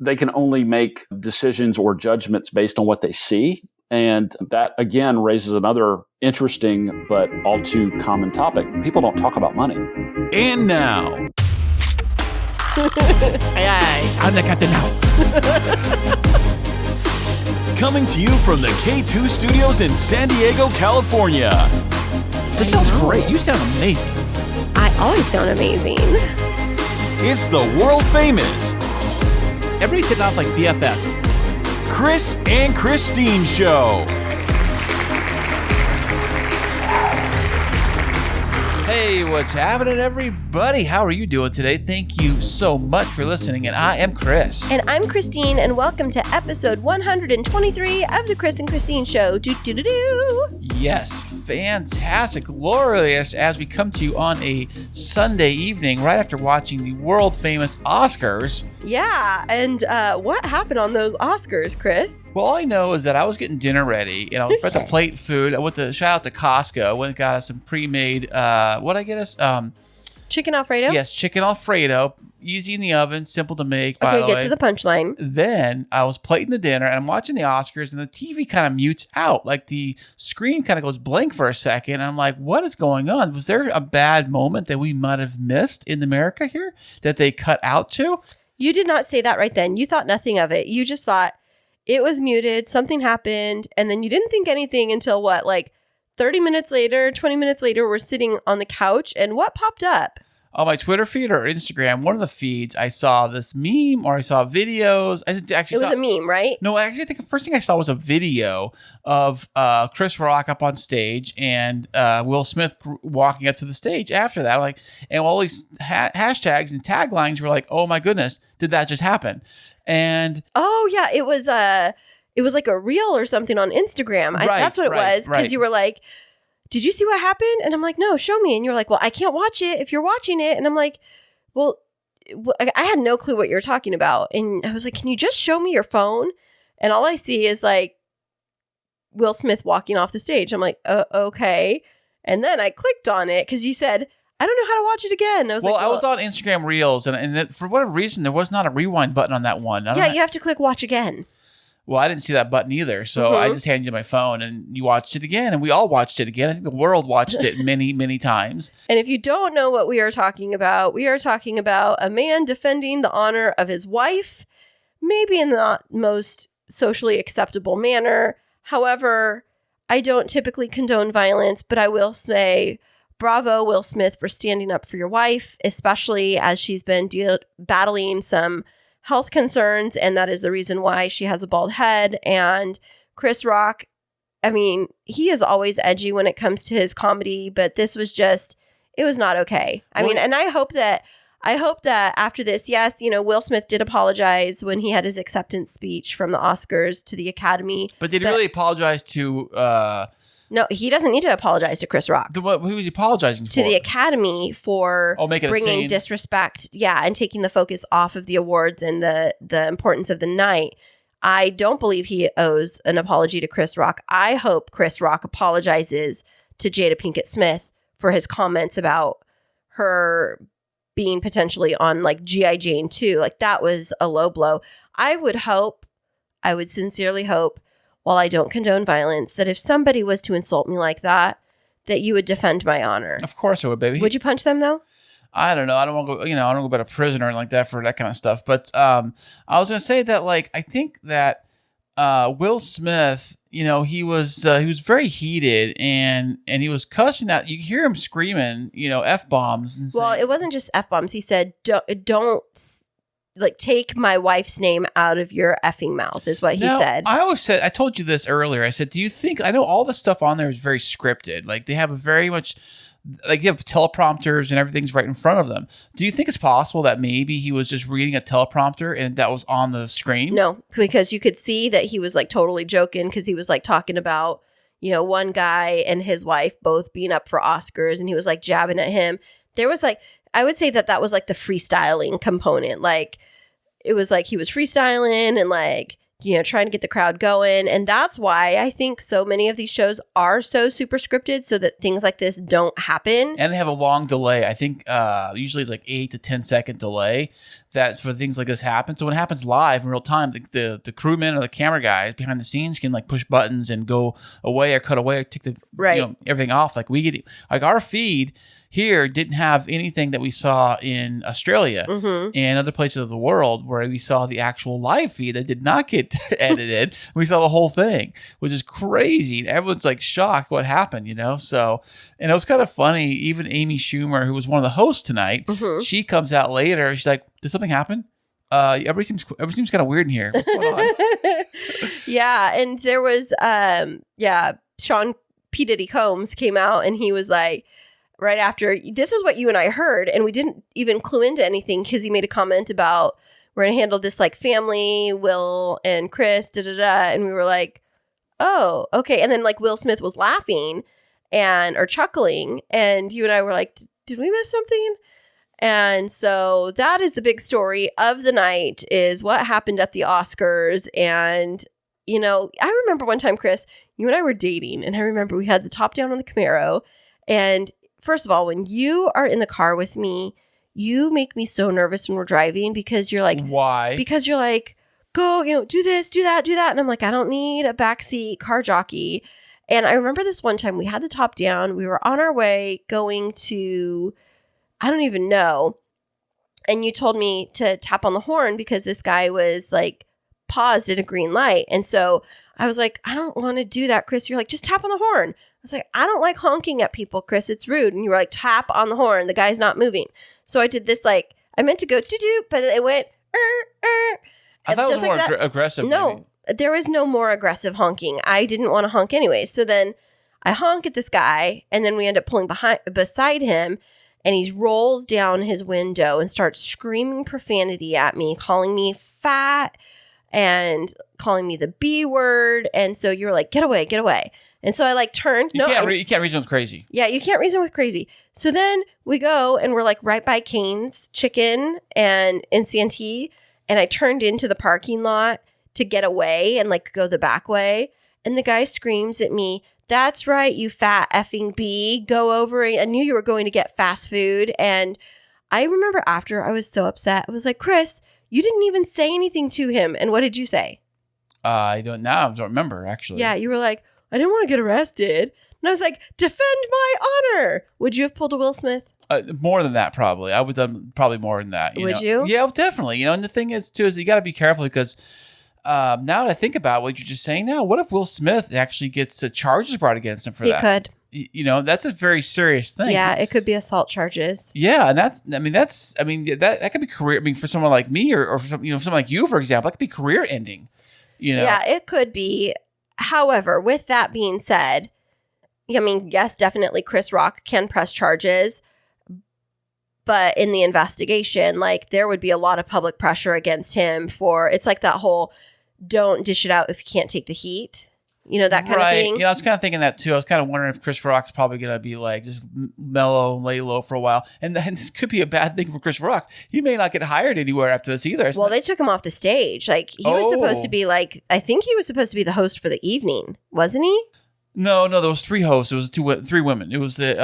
they can only make decisions or judgments based on what they see. And that, again, raises another interesting but all too common topic. People don't talk about money. And now... Aye, aye. I'm the captain now. Coming to you from the K2 Studios in San Diego, California. That sounds great. You sound amazing. I always sound amazing. It's the world famous Everybody's hitting off like BFFs. Kris and Kristine Show. Hey, what's happening, everybody? How are you doing today? Thank you so much for listening, and I am Kris. And I'm Kristine, and welcome to episode 123 of the Kris and Kristine Show. Do-do-do-do. Yes, fantastic, glorious, as we come to you on a Sunday evening right after watching the world-famous Oscars. Yeah, and what happened on those Oscars, Kris? Well, all I know is that I was getting dinner ready, and I was about to plate food. I went to, shout out to Costco, went and got us some pre-made, what'd I get us? Chicken Alfredo? Yes, chicken Alfredo. Easy in the oven, simple to make, by the way. Okay, get to the punchline. Then I was plating the dinner, and I'm watching the Oscars, and the TV kind of mutes out. Like, the screen kind of goes blank for a second, and I'm like, what is going on? Was there a bad moment that we might have missed in America here that they cut out to? You did not say that right then. You thought nothing of it. You just thought it was muted, something happened, and then you didn't think anything until what, like 30 minutes later, 20 minutes later, we're sitting on the couch, and what popped up? On my Twitter feed or Instagram, one of the feeds, I saw this meme or I saw videos. It was a meme, right? No, actually, I think the first thing I saw was a video of Chris Rock up on stage and Will Smith walking up to the stage after that. And all these hashtags and taglines were like, "Oh my goodness, did that just happen?" And oh yeah, it was like a reel or something on Instagram. That's what it was, because you were like, did you see what happened? And I'm like, no, show me. And you're like, well, I can't watch it if you're watching it. And I'm like, well, I had no clue what you were talking about. And I was like, can you just show me your phone? And all I see is like Will Smith walking off the stage. I'm like, okay. And then I clicked on it because you said, I don't know how to watch it again. I was I was on Instagram Reels, and for whatever reason, there was not a rewind button on that one. You have to click watch again. Well, I didn't see that button either, so I just handed you my phone, and you watched it again, and we all watched it again. I think the world watched it many, many times. And if you don't know what we are talking about a man defending the honor of his wife, maybe in the not most socially acceptable manner. However, I don't typically condone violence, but I will say bravo, Will Smith, for standing up for your wife, especially as she's been battling some health concerns, and that is the reason why she has a bald head. And Chris Rock, I mean, he is always edgy when it comes to his comedy, but this was just, it was not okay. I mean, and I hope that after this, yes, Will Smith did apologize when he had his acceptance speech from the Oscars to the Academy. But did he really apologize to... No, he doesn't need to apologize to Chris Rock. Who was he apologizing for? To the Academy for bringing disrespect, and taking the focus off of the awards and the importance of the night. I don't believe he owes an apology to Chris Rock. I hope Chris Rock apologizes to Jada Pinkett Smith for his comments about her being potentially on like G.I. Jane 2. Like, that was a low blow. I would sincerely hope, while I don't condone violence, that if somebody was to insult me like that, that you would defend my honor. Of course I would, baby. Would you punch them though? I don't know. I don't want to go, I don't go to prison or anything like that for that kind of stuff. But I was going to say that, like, I think that Will Smith, he was very heated and he was cussing out. You hear him screaming, F-bombs. Well, it wasn't just F-bombs. He said, don't like, take my wife's name out of your effing mouth, is what he said. I told you this earlier. I said, do you think, I know all the stuff on there is very scripted. Like, they have a very much, like, you have teleprompters and everything's right in front of them. Do you think it's possible that maybe he was just reading a teleprompter and that was on the screen? No, because you could see that he was like totally joking, because he was like talking about, one guy and his wife both being up for Oscars, and he was like jabbing at him. There was like, I would say that was like the freestyling component. Like, it was like he was freestyling and like, trying to get the crowd going. And that's why I think so many of these shows are so super scripted, so that things like this don't happen. And they have a long delay. I think usually like 8 to 10 second delay that for things like this happen. So when it happens live in real time, the crewmen or the camera guys behind the scenes can like push buttons and go away or cut away or take the everything off. Like we get like our feed here didn't have anything that we saw in Australia and other places of the world where we saw the actual live feed that did not get edited. We saw the whole thing, which is crazy. And everyone's like shocked what happened, So, and it was kind of funny. Even Amy Schumer, who was one of the hosts tonight, she comes out later. She's like, did something happen? Everybody seems kind of weird in here. What's going on? Yeah. And there was, Sean P. Diddy Combs came out and he was like, right after, this is what you and I heard, and we didn't even clue into anything because he made a comment about we're going to handle this like family, Will and Kris, and we were like, oh, okay. And then like Will Smith was laughing or chuckling, and you and I were like, did we miss something? And so that is the big story of the night, is what happened at the Oscars. And, I remember one time, Kris, you and I were dating, and I remember we had the top down on the Camaro, and first of all, when you are in the car with me, you make me so nervous when we're driving because you're like, why? Because you're like, go, do this, do that, do that. And I'm like, I don't need a backseat car jockey. And I remember this one time we had the top down. We were on our way going to, I don't even know. And you told me to tap on the horn because this guy was like paused at a green light. And so I was like, I don't want to do that, Kris. You're like, just tap on the horn. I was like, I don't like honking at people, Kris. It's rude. And you were like, tap on the horn. The guy's not moving. So I did this like, I meant to go do, but it went, I thought it was more aggressive. No, there was no more aggressive honking. I didn't want to honk anyway. So then I honk at this guy, and then we end up pulling beside him, and he rolls down his window and starts screaming profanity at me, calling me fat and calling me the B word. And so you were like, get away, get away. And so I like turned. You can't reason with crazy. Yeah, you can't reason with crazy. So then we go and we're like right by Cane's Chicken and in Santee. And I turned into the parking lot to get away and like go the back way. And the guy screams at me, "That's right, you fat effing bee. Go over. I knew you were going to get fast food." And I remember after I was so upset. I was like, Kris, you didn't even say anything to him. And what did you say? I don't remember actually. Yeah, you were like, I didn't want to get arrested. And I was like, defend my honor. Would you have pulled a Will Smith? More than that, probably. I would have done probably more than that. Would you? Yeah, definitely. And the thing is, too, is you got to be careful because now that I think about what you're just saying now, what if Will Smith actually gets charges brought against him for that? He could. That's a very serious thing. Yeah, it could be assault charges. Yeah, and that could be career. I mean, for someone like me or for someone like you, for example, that could be career ending. Yeah, it could be. However, with that being said, I mean, yes, definitely Chris Rock can press charges, but in the investigation, like there would be a lot of public pressure against him it's like that whole don't dish it out if you can't take the heat. That kind of thing. I was kind of thinking that too. I was kind of wondering if Chris Rock's probably going to be like just mellow, lay low for a while. And then this could be a bad thing for Chris Rock. He may not get hired anywhere after this either. Well, they took him off the stage. Like he was supposed to be I think he was supposed to be the host for the evening, wasn't he? No, there was 3 hosts. It was 3 women. It was the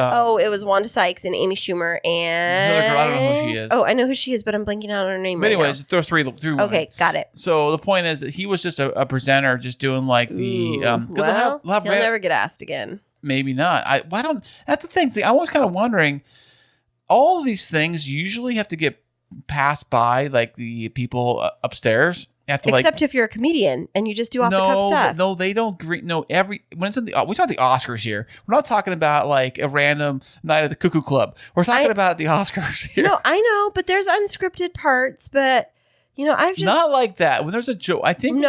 it was Wanda Sykes and Amy Schumer and this other girl. I don't know who she is. Oh, I know who she is, but I'm blanking out on her name. But anyways, there were 3 women. Okay, got it. So the point is that he was just a presenter, just doing like the. He'll never get asked again. Maybe not. That's the thing. See, I was kind of wondering. All of these things usually have to get passed by like the people upstairs. Except if you're a comedian and you just do off the cuff stuff. No, they don't. When it's we're talking about the Oscars here. We're not talking about like a random night at the Cuckoo Club. We're talking about the Oscars here. No, I know, but there's unscripted parts. But I've just not like that. When there's a joke, I think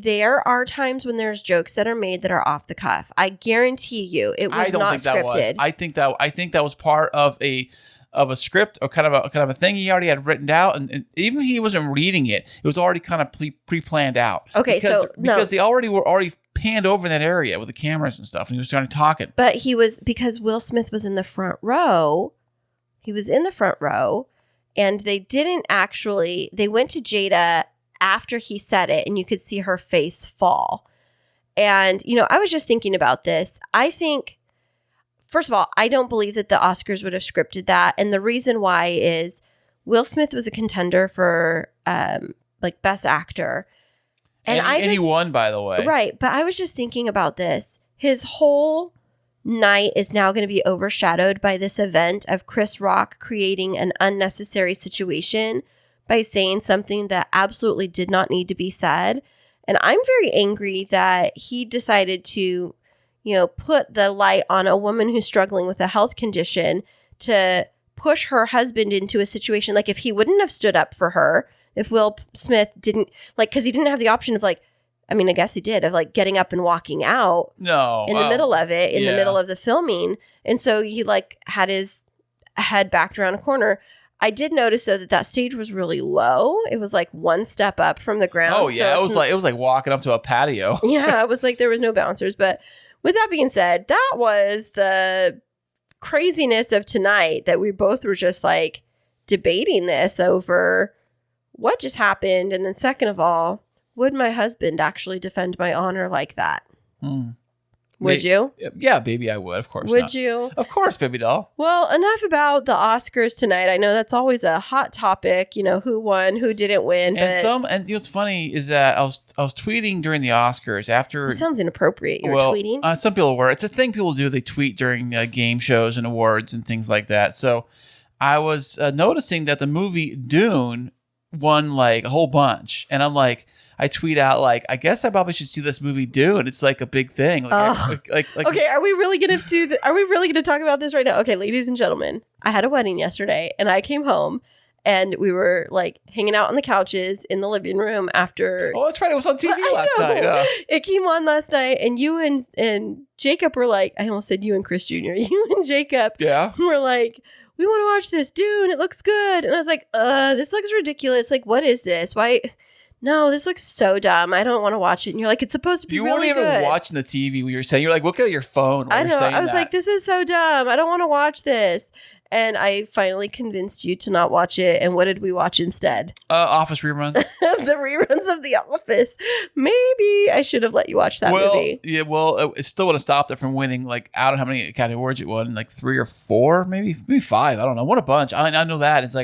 there are times when there's jokes that are made that are off the cuff. I guarantee you, it was not scripted. I think that was part of a script or kind of a thing he already had written out, and even if he wasn't reading it, it was already kind of pre-planned out. Okay, because they were panned over in that area with the cameras and stuff, and he was starting talking. But because Will Smith was in the front row. He was in the front row, and they didn't actually. They went to Jada after he said it, and you could see her face fall. And I was just thinking about this. I think. First of all, I don't believe that the Oscars would have scripted that. And the reason why is Will Smith was a contender for like Best Actor. And he won, by the way. Right. But I was just thinking about this. His whole night is now going to be overshadowed by this event of Chris Rock creating an unnecessary situation by saying something that absolutely did not need to be said. And I'm very angry that he decided to, put the light on a woman who's struggling with a health condition to push her husband into a situation. Like, if he wouldn't have stood up for her, if Will Smith didn't, because he didn't have the option of I guess he did, of getting up and walking out in the middle of it, in the middle of the filming. And so he had his head backed around a corner. I did notice though that stage was really low. It was one step up from the ground. Oh yeah, so it was like walking up to a patio. Yeah, it was there was no bouncers. But with that being said, that was the craziness of tonight, that we both were just debating this over what just happened. And then second of all, would my husband actually defend my honor like that? Would you? Yeah, baby, I would. Of course. Would you? Of course, baby doll. Well, enough about the Oscars tonight. I know that's always a hot topic. Who won, who didn't win. And what's funny is that I was tweeting during the Oscars after. It sounds inappropriate. You were tweeting. Some people were. It's a thing people do. They tweet during game shows and awards and things like that. So I was noticing that the movie Dune won a whole bunch, and I'm I tweet out I guess I probably should see this movie Dune. It's a big thing. Okay, are we really gonna are we really gonna talk about this right now? Okay, ladies and gentlemen, I had a wedding yesterday, and I came home, and we were hanging out on the couches in the living room after. Oh, that's right. It was on TV last night. It came on last night, and you and Jacob were I almost said you and Kris Jr. You and Jacob, were we want to watch this Dune. It looks good, and I was this looks ridiculous. What is this? Why? No, this looks so dumb. I don't want to watch it. And you're it's supposed to be really good. You weren't even watching the TV when you were saying, you're looking at your phone. I know. I was this is so dumb. I don't want to watch this. And I finally convinced you to not watch it. And what did we watch instead? Office reruns. The reruns of The Office. Maybe I should have let you watch that movie. Yeah, well, it still would have stopped it from winning. I don't know how many Academy Awards it won. 3 or 4, maybe 5. I don't know. Won a bunch. I know that. It's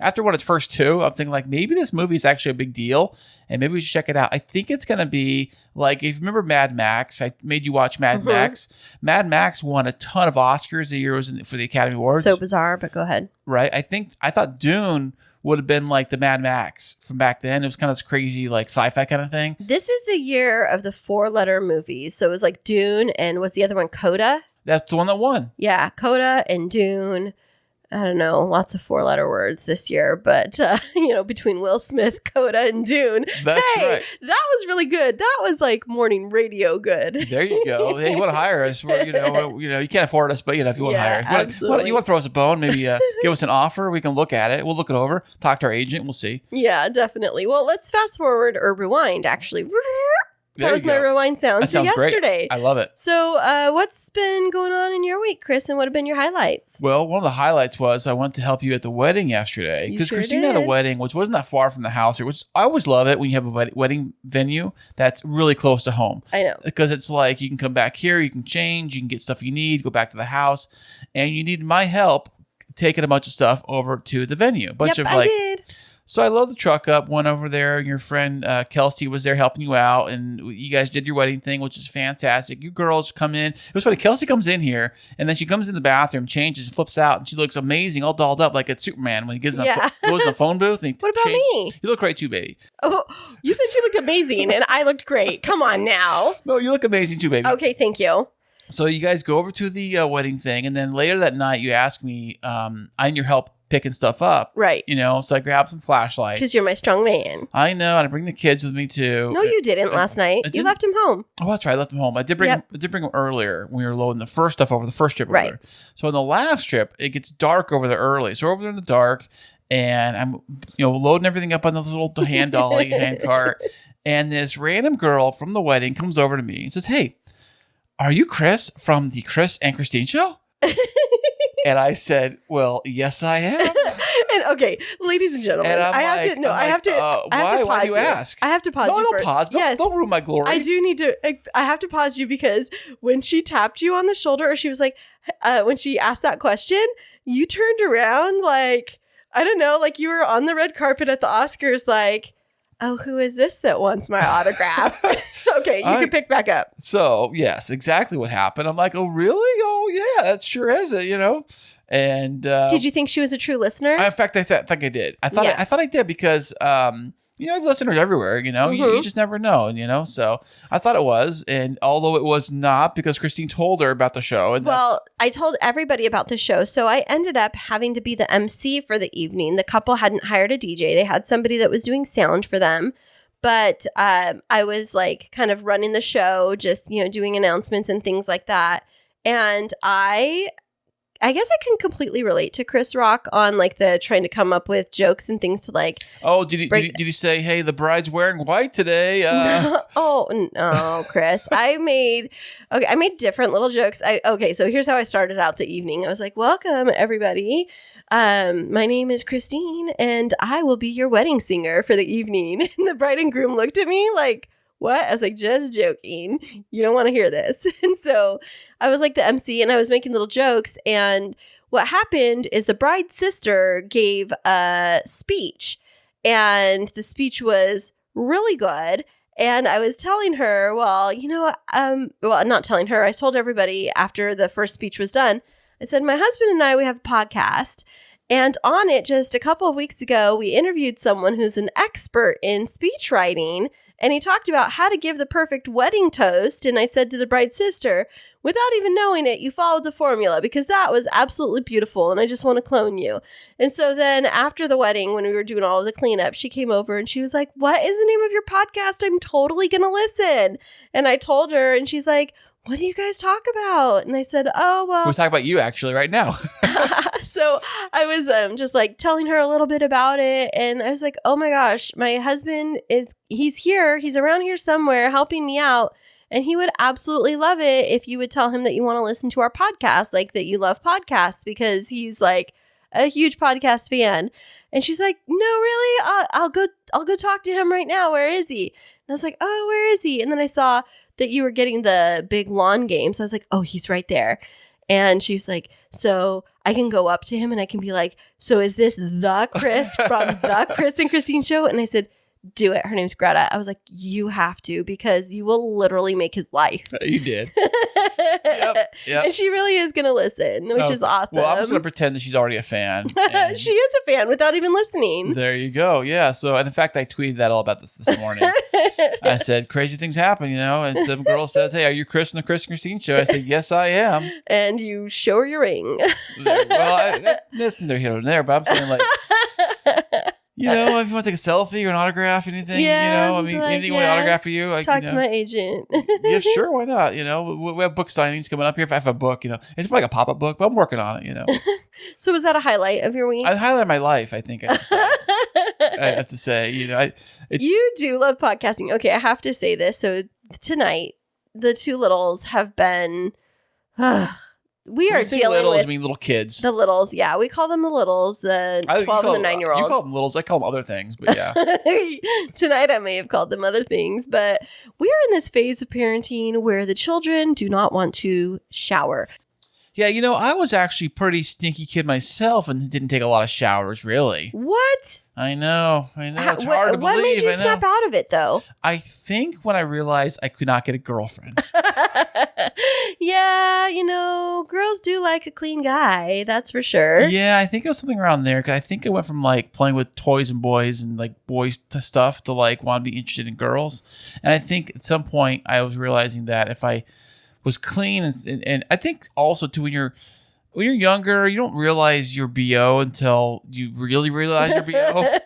after one of its first 2, I'm thinking maybe this movie is actually a big deal. And maybe we should check it out. I think it's going to be if you remember Mad Max, I made you watch Mad Max. Mad Max won a ton of Oscars the year for the Academy Awards. So bizarre, but go ahead. Right. I thought Dune would have been the Mad Max from back then. It was kind of this crazy sci-fi kind of thing. This is the year of the 4-letter movies. So it was Dune, and was the other one Coda? That's the one that won. Yeah, Coda and Dune. I don't know, lots of 4-letter words this year, but between Will Smith, Coda, and Dune. That's right. That was really good. That was morning radio good. There you go. Hey, you want to hire us? You can't afford us, but if you want to hire us, absolutely. You want to throw us a bone? Maybe give us an offer. We can look at it. We'll look it over. Talk to our agent. We'll see. Yeah, definitely. Well, let's fast forward or rewind. Actually. That was my rewind sound to yesterday. Great. I love it. So what's been going on in your week, Kris, and what have been your highlights? Well, one of the highlights was I went to help you at the wedding yesterday because Kristine had a wedding, which wasn't that far from the house here, which I always love it when you have a wedding venue that's really close to home. I know. Because it's you can come back here, you can change, you can get stuff you need, go back to the house, and you need my help taking a bunch of stuff over to the venue. I did. So I loaded the truck up, went over there, and your friend Kelsey was there helping you out, and you guys did your wedding thing, which is fantastic. You girls come in. It was funny. Kelsey comes in here, and then she comes in the bathroom, changes, and flips out, and she looks amazing, all dolled up like a Superman when he goes in the phone booth. And what about me? You look great too, baby. Oh, you said she looked amazing, and I looked great. Come on now. No, you look amazing too, baby. Okay, thank you. So you guys go over to the wedding thing, and then later that night, you ask me, I need your help picking stuff up. Right. So I grabbed some flashlights. Because you're my strong man. I know, and I bring the kids with me too. No, you didn't last night. You left him home. Oh, that's right. I left him home. I did bring him earlier when we were loading the first stuff over the first trip over there. So on the last trip, it gets dark over there early. So we're over there in the dark, and I'm loading everything up on the little hand dolly, hand cart. And this random girl from the wedding comes over to me and says, "Hey, are you Kris from the Kris and Kristine show?" And I said, "Well, yes, I am." And okay, ladies and gentlemen, I have to pause. Why do you ask? I have to pause you don't pause. Yes. Don't ruin my glory. I do need to. I have to pause you because when she tapped you on the shoulder, or she was when she asked that question, you turned around I don't know, like you were on the red carpet at the Oscars, like, oh, who is this that wants my autograph? Okay, you can pick back up. So, yes, exactly what happened. I'm like, oh, really? Oh, yeah, that sure is it, And did you think she was a true listener? In fact, I think I did. I thought I did because listeners everywhere. You just never know. So I thought it was, and although it was not, because Kristine told her about the show. And I told everybody about the show, so I ended up having to be the MC for the evening. The couple hadn't hired a DJ; they had somebody that was doing sound for them. But I was like kind of running the show, just doing announcements and things like that, and I guess I can completely relate to Chris Rock on like the trying to come up with jokes and things to like. Oh, did you say, hey, the bride's wearing white today? Oh no, Chris! I made different little jokes. So here's how I started out the evening. I was like, welcome everybody. My name is Kristine and I will be your wedding singer for the evening. And the bride and groom looked at me like, what? I was like, just joking. You don't want to hear this. And so I was like the MC and I was making little jokes. And what happened is the bride's sister gave a speech and the speech was really good. And I was telling her, not telling her. I told everybody after the first speech was done, I said, my husband and I, we have a podcast. And on it, just a couple of weeks ago, we interviewed someone who's an expert in speech writing. And he talked about how to give the perfect wedding toast. And I said to the bride's sister, without even knowing it, you followed the formula because that was absolutely beautiful. And I just want to clone you. And so then after the wedding, when we were doing all of the cleanup, she came over and she was like, what is the name of your podcast? I'm totally going to listen. And I told her and she's like, what do you guys talk about? And I said, oh, well. We're talking about you actually right now. So I was just like telling her a little bit about it. And I was like, oh my gosh, my husband he's here. He's around here somewhere helping me out. And he would absolutely love it if you would tell him that you want to listen to our podcast, like that you love podcasts, because he's like a huge podcast fan. And she's like, no, really? I'll go talk to him right now. Where is he? And I was like, oh, where is he? And then I saw that you were getting the big lawn game. So I was like, oh, he's right there. And she was like, so I can go up to him and I can be like, so is this the Kris from the Kris and Kristine show? And I said, do it. Her name's Greta. I was like, you have to, because you will literally make his life. You did. Yep. And she really is going to listen, which is awesome. Well, I'm just going to pretend that she's already a fan. She is a fan without even listening. There you go. Yeah. So, and in fact, I tweeted that all about this morning. I said, crazy things happen, and some girl says, hey, are you Kris from the Kris and Kristine show? I said, yes, I am. And you show her your ring. That's neither here nor there, but I'm saying like, if you want to take a selfie or an autograph, anything, anything you want to autograph for you. Talk to my agent. Yeah, sure. Why not? We have book signings coming up here. If I have a book, it's like a pop-up book, but I'm working on it, So was that a highlight of your week? I highlighted my life, I think. I have to say, you do love podcasting. Okay, I have to say this. So tonight, the two littles have been... We are dealing littles, with... I mean little kids. The littles, yeah. We call them the littles, the 12 and the 9-year-old. You call them littles. I call them other things, but yeah. Tonight I may have called them other things, but we are in this phase of parenting where the children do not want to shower. Yeah, I was actually pretty stinky kid myself and didn't take a lot of showers, really. What? I know. It's hard to believe. What made you snap out of it, though? I think when I realized I could not get a girlfriend. Yeah, girls do like a clean guy. That's for sure. Yeah, I think it was something around there. Because I think I went from like playing with toys and boys and like boys to stuff to like want to be interested in girls. And I think at some point I was realizing that if I was clean and I think also too when you're younger, you don't realize you're BO until you really realize you're BO.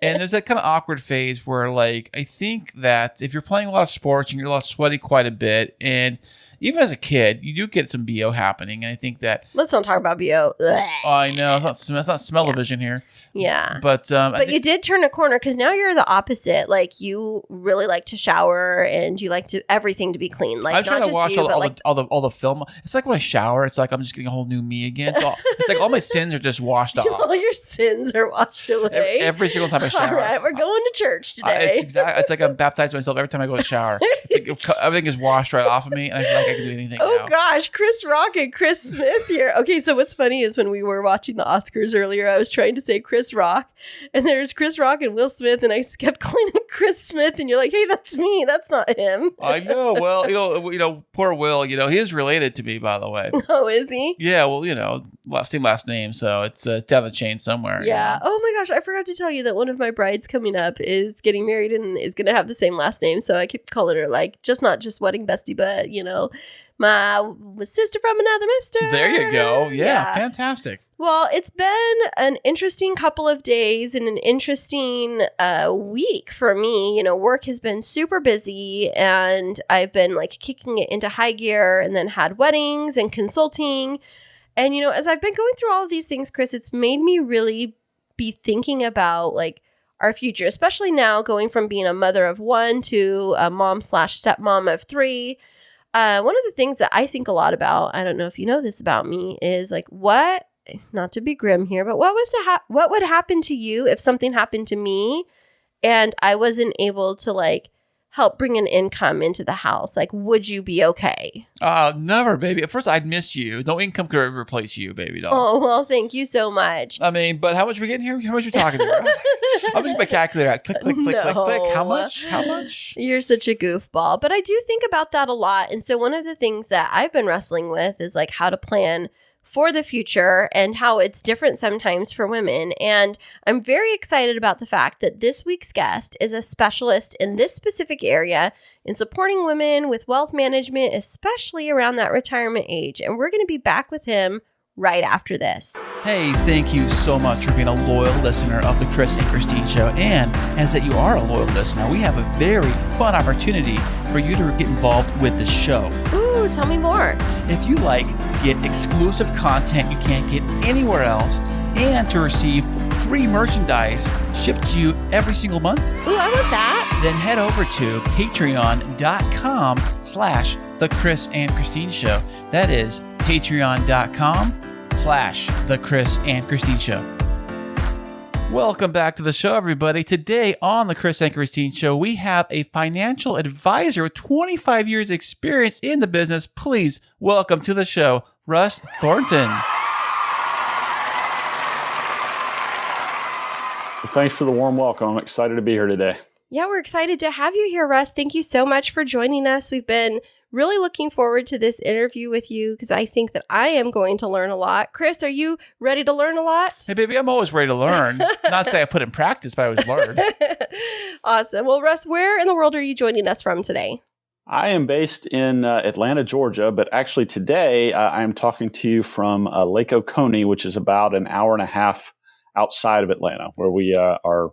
And there's that kind of awkward phase where like I think that if you're playing a lot of sports and you're sweaty quite a bit, and even as a kid, you do get some BO happening. And I think that... Let's not talk about BO. Oh, I know. It's not smell-o-vision here. Yeah. But you did turn a corner because now you're the opposite. Like, you really like to shower and you like everything to be clean. Like, I'm trying not to just watch you, all the film. It's like when I shower, it's like I'm just getting a whole new me again. So it's like all my sins are just washed off. All your sins are washed away. Every single time I shower. All right, we're going to church today. It's like I'm baptized myself every time I go to shower. It's like everything is washed right off of me. And I feel like I can do anything Oh now. gosh, Chris Rock and Chris Smith here. Okay, so what's funny is when we were watching the Oscars earlier, I was trying to say Chris Rock, and there's Chris Rock and Will Smith, and I kept calling him Chris Smith, and you're like, hey, that's me. That's not him. I know. Well, poor Will, he is related to me, by the way. Oh, is he? Yeah, well, same last name, so it's down the chain somewhere. Yeah. Oh my gosh, I forgot to tell you that one of my brides coming up is getting married and is going to have the same last name. So I keep calling her like not just wedding bestie, but my sister from another mister. There you go. Yeah, fantastic. Well, it's been an interesting couple of days and an interesting week for me. Work has been super busy and I've been like kicking it into high gear and then had weddings and consulting. And, as I've been going through all of these things, Kris, it's made me really be thinking about like our future, especially now going from being a mother of one to a mom/stepmom of three. One of the things that I think a lot about, I don't know if you know this about me, is like not to be grim here, but what would happen to you if something happened to me and I wasn't able to like help bring an income into the house? Like, would you be okay? Never, baby. At first, I'd miss you. No income could ever replace you, baby doll. Oh, well, thank you so much. I mean, but how much are we getting here? How much are we talking about? I'm just my calculator out. Click, click, click, click, click. How much? How much? You're such a goofball. But I do think about that a lot. And so one of the things that I've been wrestling with is like how to plan for the future and how it's different sometimes for women. And I'm very excited about the fact that this week's guest is a specialist in this specific area in supporting women with wealth management, especially around that retirement age. And we're going to be back with him right after this. Hey, thank you so much for being a loyal listener of the Kris and Kristine Show. And as that you are a loyal listener, we have a very fun opportunity for you to get involved with the show. Ooh, tell me more. If you like to get exclusive content you can't get anywhere else and to receive free merchandise shipped to you every single month, ooh, I want that. Then head over to patreon.com/The Kris and Kristine Show. That is patreon.com/The Kris and Kristine Show. Welcome back to the show, everybody. Today on the Kris and Kristine Show, we have a financial advisor with 25 years experience in the business. Please welcome to the show, Russ Thornton. Thanks for the warm welcome. I'm excited to be here today. Yeah, we're excited to have you here, Russ. Thank you so much for joining us. We've been really looking forward to this interview with you because I think that I am going to learn a lot. Kris, are you ready to learn a lot? Hey, baby, I'm always ready to learn. Not say I put in practice, but I always learn. Awesome. Well, Russ, where in the world are you joining us from today? I am based in Atlanta, Georgia, but actually today I am talking to you from Lake Oconee, which is about an hour and a half outside of Atlanta, where we are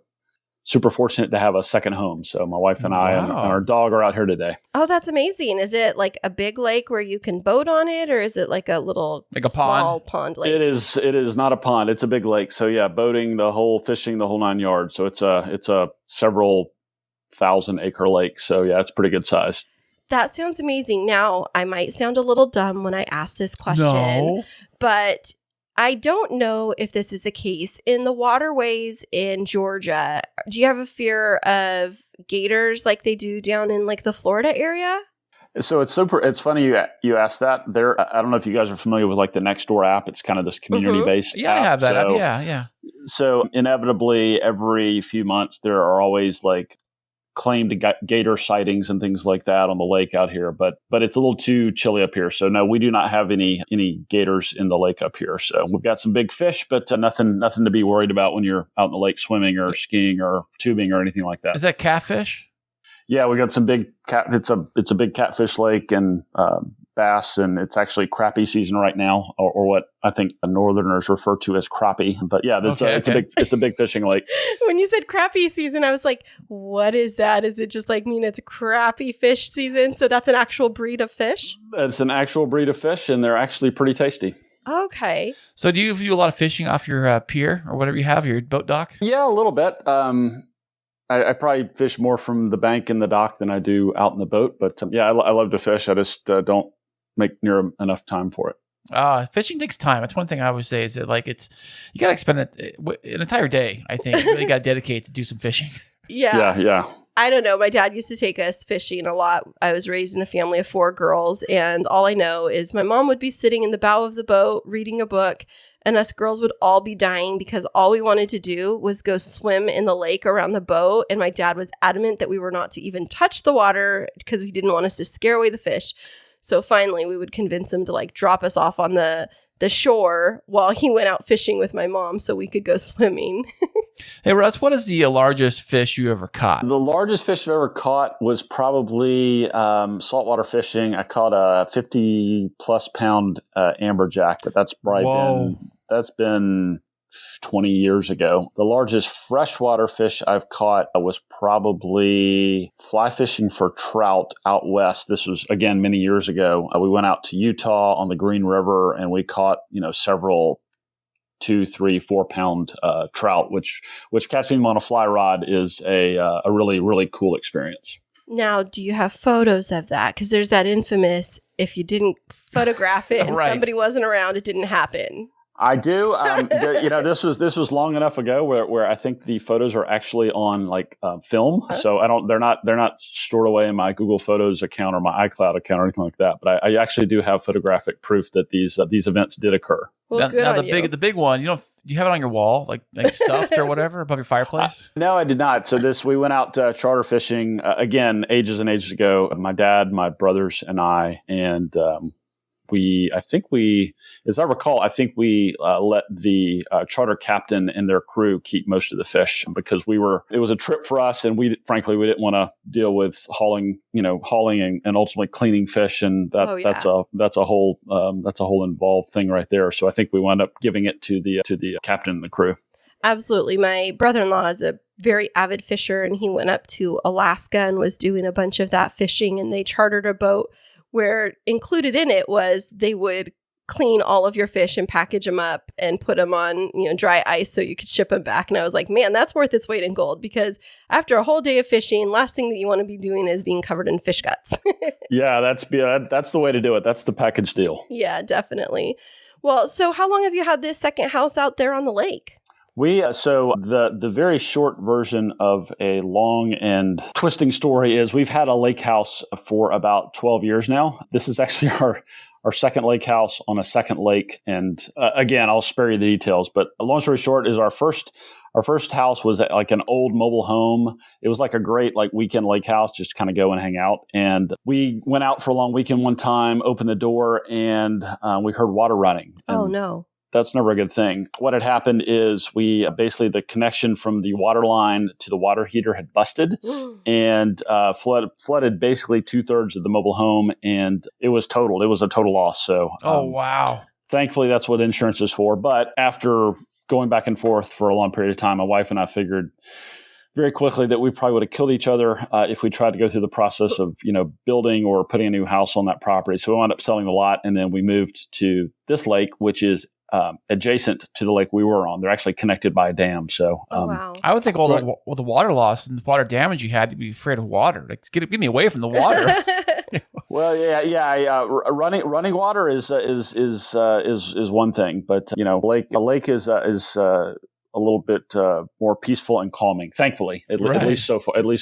super fortunate to have a second home. So my wife and I and our dog are out here today. Oh, that's amazing. Is it like a big lake where you can boat on it, or is it like a little small pond lake? It is not a pond. It's a big lake. So yeah, boating, fishing, the whole 9 yards. So it's a several 1,000-acre lake. So yeah, it's pretty good size. That sounds amazing. Now, I might sound a little dumb when I ask this question, but I don't know if this is the case. In the waterways in Georgia, do you have a fear of gators like they do down in like the Florida area? So it's funny you asked that. I don't know if you guys are familiar with like the Nextdoor app. It's kind of this community-based app. I have that app. Yeah. So inevitably every few months there are always like claimed gator sightings and things like that on the lake out here, but it's a little too chilly up here. So no, we do not have any gators in the lake up here. So we've got some big fish, but nothing to be worried about when you're out in the lake swimming or skiing or tubing or anything like that. Is that catfish? Yeah, we got some big it's a big catfish lake and bass, and it's actually crappie season right now, or what I think northerners refer to as crappie. But yeah, it's a big fishing lake. When you said crappie season, I was like, what is that? Is it just like mean it's crappie fish season? So that's an actual breed of fish? It's an actual breed of fish, and they're actually pretty tasty. Okay. So do you do a lot of fishing off your pier or whatever you have, your boat dock? Yeah, a little bit. I probably fish more from the bank and the dock than I do out in the boat. But I love to fish. I just don't make near enough time for it. Fishing takes time. That's one thing I always say is that like you got to spend an entire day. I think you really got to dedicate to do some fishing. Yeah. I don't know. My dad used to take us fishing a lot. I was raised in a family of 4 girls, and all I know is my mom would be sitting in the bow of the boat reading a book, and us girls would all be dying because all we wanted to do was go swim in the lake around the boat, and my dad was adamant that we were not to even touch the water because he didn't want us to scare away the fish. So finally, we would convince him to like drop us off on the shore while he went out fishing with my mom so we could go swimming. Hey, Russ, what is the largest fish you ever caught? The largest fish I've ever caught was probably saltwater fishing. I caught a 50-plus pound amberjack, but that's probably been 20 years ago. The largest freshwater fish I've caught was probably fly fishing for trout out west. This was, again, many years ago. We went out to Utah on the Green River, and we caught, several 2, 3, 4 pound trout, which catching them on a fly rod is a really, really cool experience. Now, do you have photos of that? Because there's that infamous, if you didn't photograph it and somebody wasn't around, it didn't happen. I do. This was long enough ago where I think the photos are actually on film. So they're not stored away in my Google Photos account or my iCloud account or anything like that. But I actually do have photographic proof that these events did occur. Well, now the big one, do you have it on your wall, like stuffed or whatever above your fireplace? No, I did not. So we went out charter fishing again ages and ages ago. My dad, my brothers, and I, and as I recall, I think we let the charter captain and their crew keep most of the fish because it was a trip for us, and we didn't want to deal with hauling and ultimately cleaning fish, and that's a whole involved thing right there. So I think we wound up giving it to the captain and the crew. Absolutely. My brother-in-law is a very avid fisher, and he went up to Alaska and was doing a bunch of that fishing, and they chartered a boat where included in it was they would clean all of your fish and package them up and put them on, dry ice so you could ship them back. And I was like, man, that's worth its weight in gold, because after a whole day of fishing, last thing that you want to be doing is being covered in fish guts. Yeah, that's the way to do it. That's the package deal. Yeah, definitely. Well, so how long have you had this second house out there on the lake? So the very short version of a long and twisting story is we've had a lake house for about 12 years now. This is actually our second lake house on a second lake. And again, I'll spare you the details, but long story short is our first house was like an old mobile home. It was like a great weekend lake house, just kind of go and hang out. And we went out for a long weekend one time, opened the door, and we heard water running. Oh, no. That's never a good thing. What had happened is the connection from the water line to the water heater had busted and flooded basically 2/3 of the mobile home, and it was totaled. It was a total loss. So, wow. Thankfully, that's what insurance is for. But after going back and forth for a long period of time, my wife and I figured very quickly that we probably would have killed each other if we tried to go through the process of, building or putting a new house on that property. So we wound up selling the lot, and then we moved to this lake, which is adjacent to the lake we were on. They're actually connected by a dam. So, wow. I would think all the water loss and the water damage you had to be afraid of water. Get me away from the water. Well, yeah. Running water is one thing, but a lake is a little bit more peaceful and calming. Thankfully, at least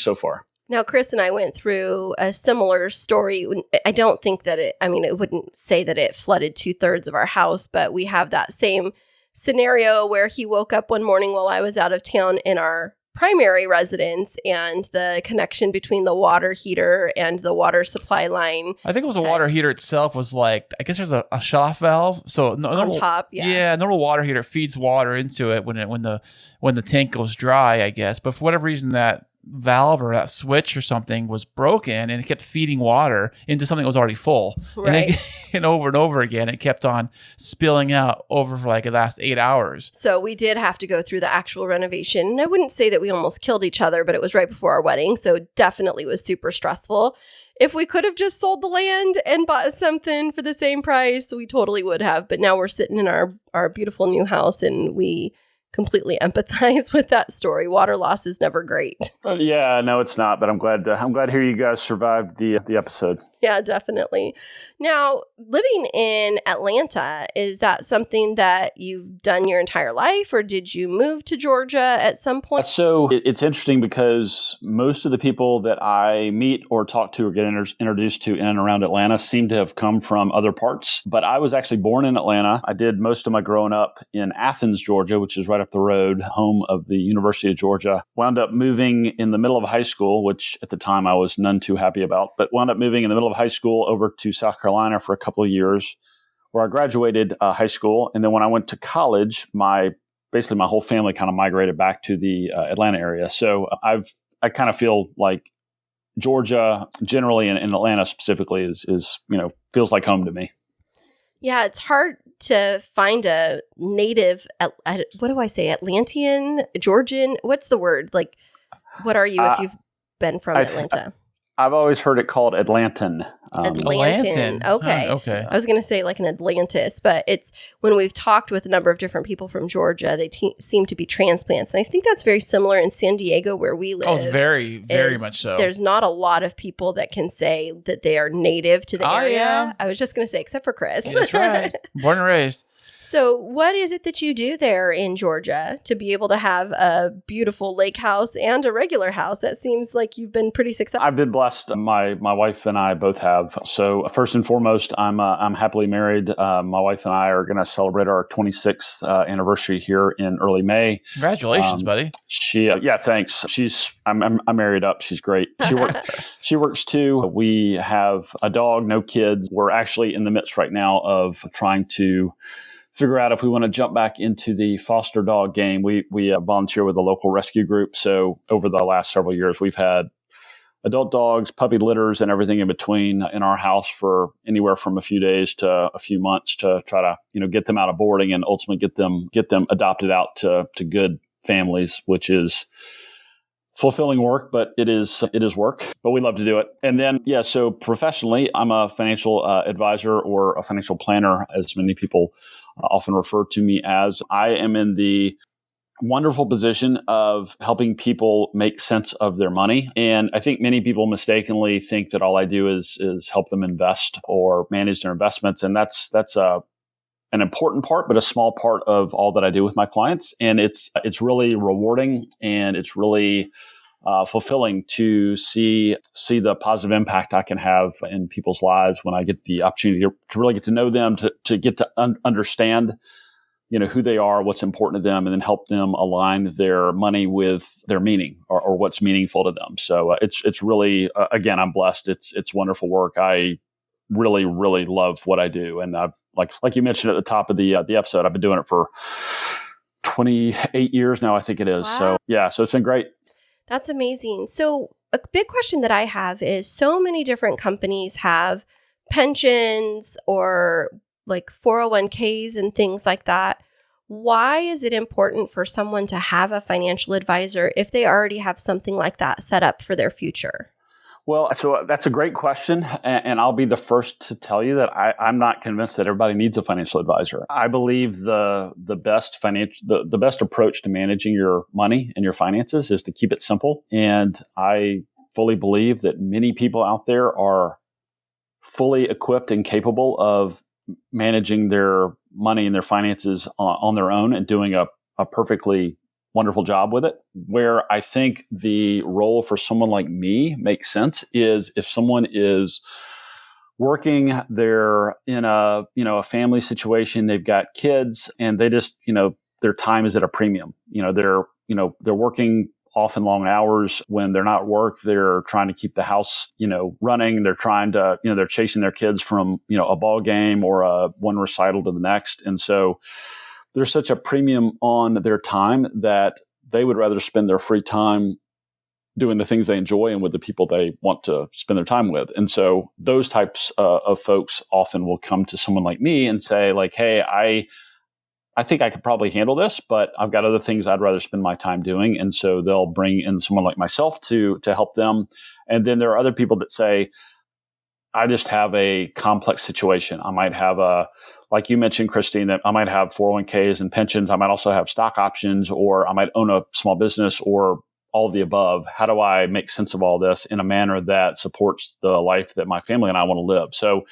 so far. Now, Kris and I went through a similar story. I don't think that it wouldn't say that it flooded 2/3 of our house, but we have that same scenario where he woke up one morning while I was out of town in our primary residence, and the connection between the water heater and the water supply line. I think it was a water heater itself was I guess there's a shut-off valve. So on top, yeah. Yeah, normal water heater feeds water into it when the tank goes dry, I guess. But for whatever reason, that valve or that switch or something was broken, and it kept feeding water into something that was already full. Right. And over again, it kept on spilling out over for the last 8 hours. So we did have to go through the actual renovation. And I wouldn't say that we almost killed each other, but it was right before our wedding. So it definitely was super stressful. If we could have just sold the land and bought something for the same price, we totally would have. But now we're sitting in our beautiful new house, and we completely empathize with that story. Water loss is never great. Yeah, no, it's not. But I'm glad to hear you guys survived the episode. Yeah, definitely. Now, living in Atlanta, is that something that you've done your entire life, or did you move to Georgia at some point? So it's interesting because most of the people that I meet or talk to or get introduced to in and around Atlanta seem to have come from other parts. But I was actually born in Atlanta. I did most of my growing up in Athens, Georgia, which is right up the road, home of the University of Georgia. Wound up moving in the middle of high school, which at the time I was none too happy about, but wound up moving in the middle of high school over to South Carolina for a couple of years, where I graduated high school. And then when I went to college, basically my whole family kind of migrated back to the Atlanta area. So I kind of feel like Georgia generally and Atlanta specifically is feels like home to me. Yeah, it's hard to find a native, what do I say, Atlantean, Georgian? What's the word? Like, what are you if you've been from Atlanta? I've always heard it called Atlantan. Atlantan. Okay. Okay. I was going to say like an Atlantis, but it's when we've talked with a number of different people from Georgia, they seem to be transplants. And I think that's very similar in San Diego where we live. Oh, it's very, very much so. There's not a lot of people that can say that they are native to the area. Yeah. I was just going to say, except for Kris. Yeah, that's right. Born and raised. So what is it that you do there in Georgia to be able to have a beautiful lake house and a regular house? That seems like you've been pretty successful. I've been blessed. My wife and I both have. So first and foremost, I'm happily married. My wife and I are going to celebrate our 26th anniversary here in early May. Congratulations, buddy. Yeah, thanks. I'm married up. She's great. She works too. We have a dog, no kids. We're actually in the midst right now of trying to figure out if we want to jump back into the foster dog game. We volunteer with a local rescue group. So over the last several years, we've had adult dogs, puppy litters, and everything in between in our house for anywhere from a few days to a few months to try to get them out of boarding and ultimately get them adopted out to good families, which is fulfilling work, but it is work, but we love to do it. And then, so professionally, I'm a financial advisor or a financial planner, as many people often refer to me as. I am in the wonderful position of helping people make sense of their money. And I think many people mistakenly think that all I do is help them invest or manage their investments. And that's an important part, but a small part of all that I do with my clients. And it's really rewarding and it's really fulfilling to see the positive impact I can have in people's lives when I get the opportunity to really get to know them, to get to understand, who they are, what's important to them, and then help them align their money with their meaning or what's meaningful to them. So it's really, again, I'm blessed. It's wonderful work. I really, really love what I do. And I've, like you mentioned at the top of the episode, I've been doing it for 28 years now, I think it is. Wow. So it's been great. That's amazing. So a big question that I have is so many different companies have pensions or like 401ks and things like that. Why is it important for someone to have a financial advisor if they already have something like that set up for their future? Well, so that's a great question. And I'll be the first to tell you that I'm not convinced that everybody needs a financial advisor. I believe the best approach to managing your money and your finances is to keep it simple. And I fully believe that many people out there are fully equipped and capable of managing their money and their finances on their own and doing a perfectly wonderful job with it. Where I think the role for someone like me makes sense is if someone is working, they're in a family situation, they've got kids, and they just, their time is at a premium. They're working often long hours. When they're not at work, they're trying to keep the house, running. They're trying to, they're chasing their kids from, a ball game or one recital to the next. And so there's such a premium on their time that they would rather spend their free time doing the things they enjoy and with the people they want to spend their time with. And so those types of folks often will come to someone like me and say, like, hey, I think I could probably handle this, but I've got other things I'd rather spend my time doing. And so they'll bring in someone like myself to help them. And then there are other people that say, I just have a complex situation. I might have like you mentioned, Kristine, that I might have 401ks and pensions. I might also have stock options, or I might own a small business, or all of the above. How do I make sense of all this in a manner that supports the life that my family and I want to live? So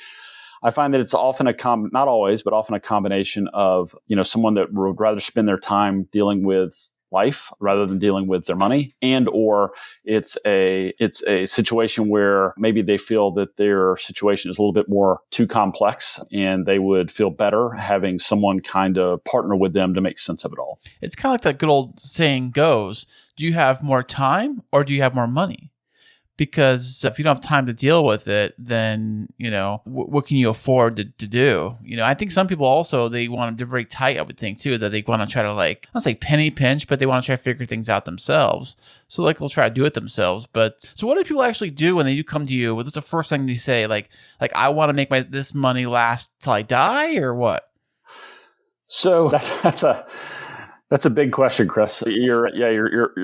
I find that it's often not always, but often a combination of, someone that would rather spend their time dealing with life rather than dealing with their money, and or it's a situation where maybe they feel that their situation is a little bit more too complex and they would feel better having someone kind of partner with them to make sense of it all. It's kind of like that good old saying goes, do you have more time or do you have more money? Because if you don't have time to deal with it, then, what can you afford to do? I think some people also, they're very tight, I would think, too, that they want to try to not say penny pinch, but they want to try to figure things out themselves. So they'll try to do it themselves. But so what do people actually do when they do come to you? What's the first thing they say? Like I want to make this money last till I die, or what? So that's a big question, Kris. You're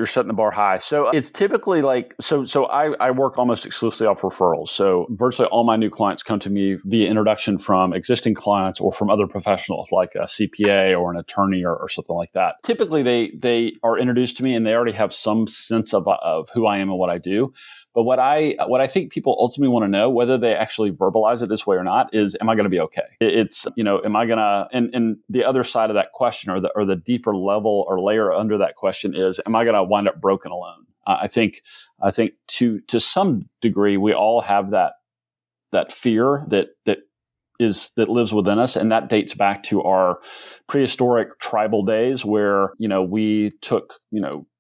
setting the bar high. So it's typically I work almost exclusively off referrals. So virtually all my new clients come to me via introduction from existing clients or from other professionals like a CPA or an attorney or something like that. Typically they are introduced to me and they already have some sense of who I am and what I do. But what I think people ultimately want to know, whether they actually verbalize it this way or not, is, am I going to be okay? It's, am I going to, and the other side of that question or the deeper level or layer under that question is, am I going to wind up broken alone? I think to some degree, we all have that fear that lives within us. And that dates back to our prehistoric tribal days where, we took,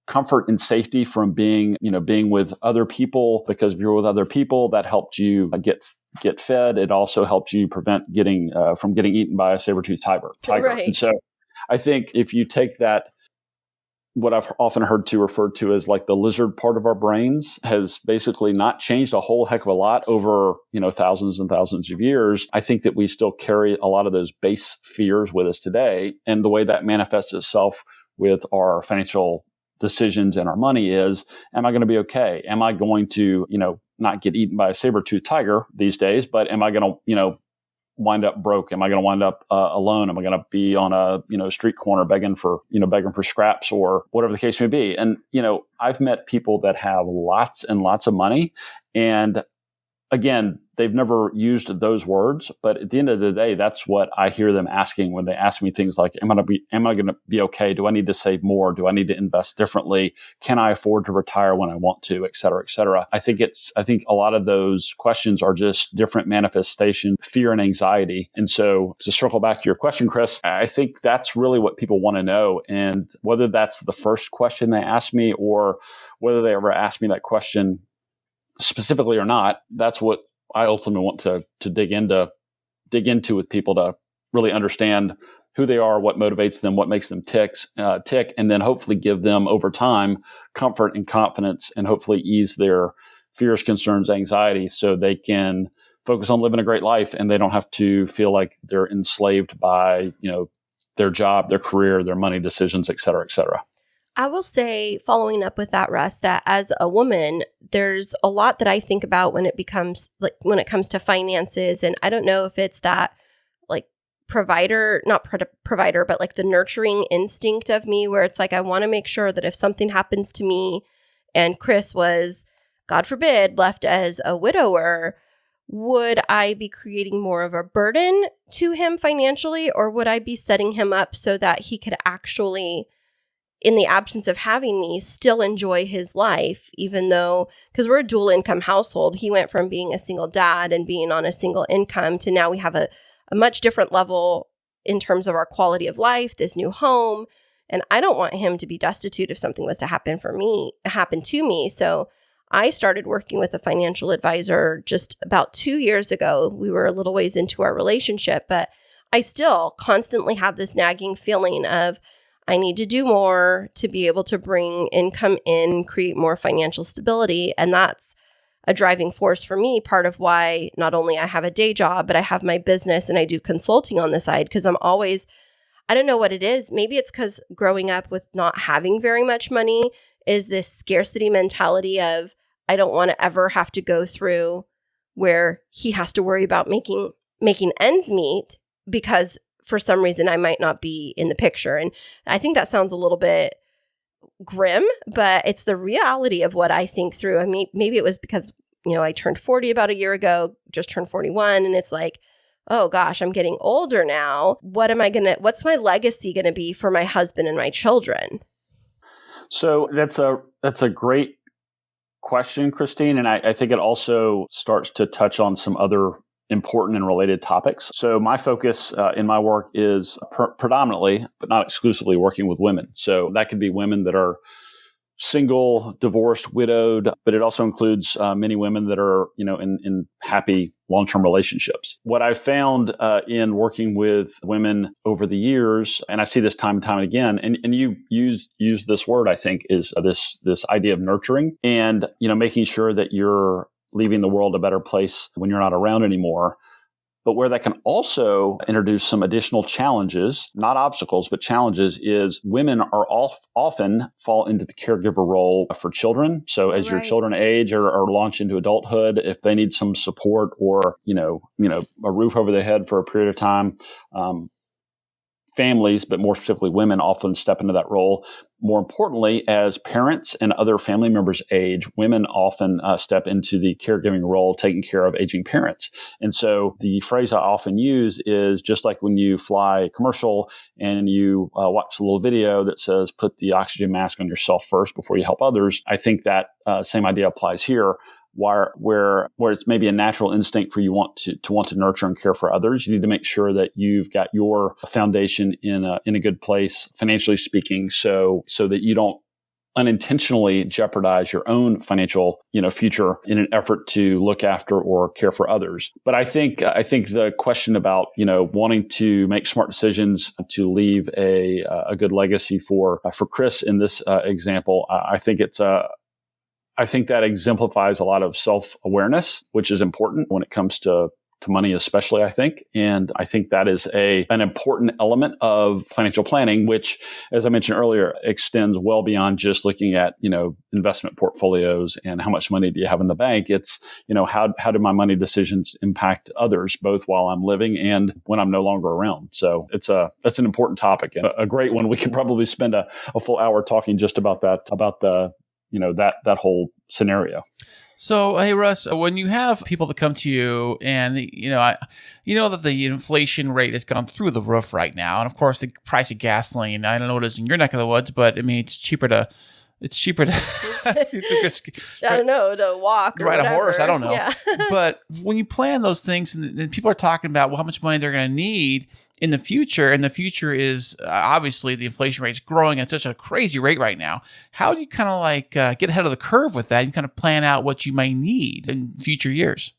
comfort and safety from being with other people, because if you're with other people, that helped you get fed. It also helped you prevent getting eaten by a saber-toothed tiger. Right. And so I think if you take that, what I've often heard referred to as like the lizard part of our brains has basically not changed a whole heck of a lot over, thousands and thousands of years. I think that we still carry a lot of those base fears with us today. And the way that manifests itself with our financial decisions and our money is, am I going to be okay? Am I going to, not get eaten by a saber-toothed tiger these days, but am I going to, wind up broke? Am I going to wind up alone? Am I going to be on a, street corner begging for scraps or whatever the case may be? And, I've met people that have lots and lots of money, and again, they've never used those words, but at the end of the day, that's what I hear them asking when they ask me things like, am I going to be okay? Do I need to save more? Do I need to invest differently? Can I afford to retire when I want to, et cetera, et cetera? I think a lot of those questions are just different manifestations, fear and anxiety. And so to circle back to your question, Kris, I think that's really what people want to know. And whether that's the first question they ask me or whether they ever ask me that question specifically or not, that's what I ultimately want to dig into with people, to really understand who they are, what motivates them, what makes them tick, and then hopefully give them over time comfort and confidence, and hopefully ease their fears, concerns, anxiety, so they can focus on living a great life and they don't have to feel like they're enslaved by their job, their career, their money decisions, et cetera, et cetera. I will say, following up with that, Russ, that as a woman, there's a lot that I think about when it comes to finances. And I don't know if it's that provider, not provider, but the nurturing instinct of me, where it's I want to make sure that if something happens to me and Kris was, God forbid, left as a widower, would I be creating more of a burden to him financially, or would I be setting him up so that he could actually, in the absence of having me, still enjoy his life, even though, because we're a dual income household, he went from being a single dad and being on a single income to now we have a much different level in terms of our quality of life, this new home. And I don't want him to be destitute if something was to happen to me. So I started working with a financial advisor just about 2 years ago. We were a little ways into our relationship, but I still constantly have this nagging feeling of, I need to do more to be able to bring income in, create more financial stability. And that's a driving force for me, part of why not only I have a day job, but I have my business and I do consulting on the side, because I'm always, I don't know what it is. Maybe it's because growing up with not having very much money is this scarcity mentality of, I don't want to ever have to go through where he has to worry about making ends meet, because for some reason I might not be in the picture. And I think that sounds a little bit grim, but it's the reality of what I think through. I mean, maybe it was because, I turned 40 about a year ago, just turned 41. And it's like, oh gosh, I'm getting older now. What's my legacy going to be for my husband and my children? So that's a great question, Kristine. And I think it also starts to touch on some other important and related topics. So my focus in my work is predominantly, but not exclusively, working with women. So that could be women that are single, divorced, widowed, but it also includes many women that are, in happy long-term relationships. What I've found in working with women over the years, and I see this time and time again, and you use this word, I think, is this idea of nurturing and, making sure that you're leaving the world a better place when you're not around anymore. But where that can also introduce some additional challenges, not obstacles, but challenges, is women are often fall into the caregiver role for children. So as your children age or launch into adulthood, if they need some support or, a roof over their head for a period of time, families, but more specifically women, often step into that role. More importantly, as parents and other family members age, women often step into the caregiving role, taking care of aging parents. And so the phrase I often use is just like when you fly a commercial and you watch a little video that says, put the oxygen mask on yourself first before you help others. I think that same idea applies here. Where it's maybe a natural instinct for you want to nurture and care for others, you need to make sure that you've got your foundation in a good place, financially speaking, so that you don't unintentionally jeopardize your own financial future in an effort to look after or care for others. But I think the question about wanting to make smart decisions to leave a good legacy for Kris in this example, I think that exemplifies a lot of self-awareness, which is important when it comes to money, especially, I think. And I think that is an important element of financial planning, which, as I mentioned earlier, extends well beyond just looking at, investment portfolioes and how much money do you have in the bank. It's, how do my money decisions impact others, both while I'm living and when I'm no longer around. So that's an important topic and a great one. We could probably spend a full hour talking just about that, about that whole scenario. So, hey, Russ, when you have people that come to you and, that the inflation rate has gone through the roof right now. And of course, the price of gasoline, I don't know what it is in your neck of the woods, but I mean, it's cheaper to I don't know, to walk or ride whatever. A horse. I don't know. Yeah. But when you plan those things and people are talking about how much money they're going to need in the future, and the future is obviously the inflation rate is growing at such a crazy rate right now. How do you kind of get ahead of the curve with that and kind of plan out what you might need in future years?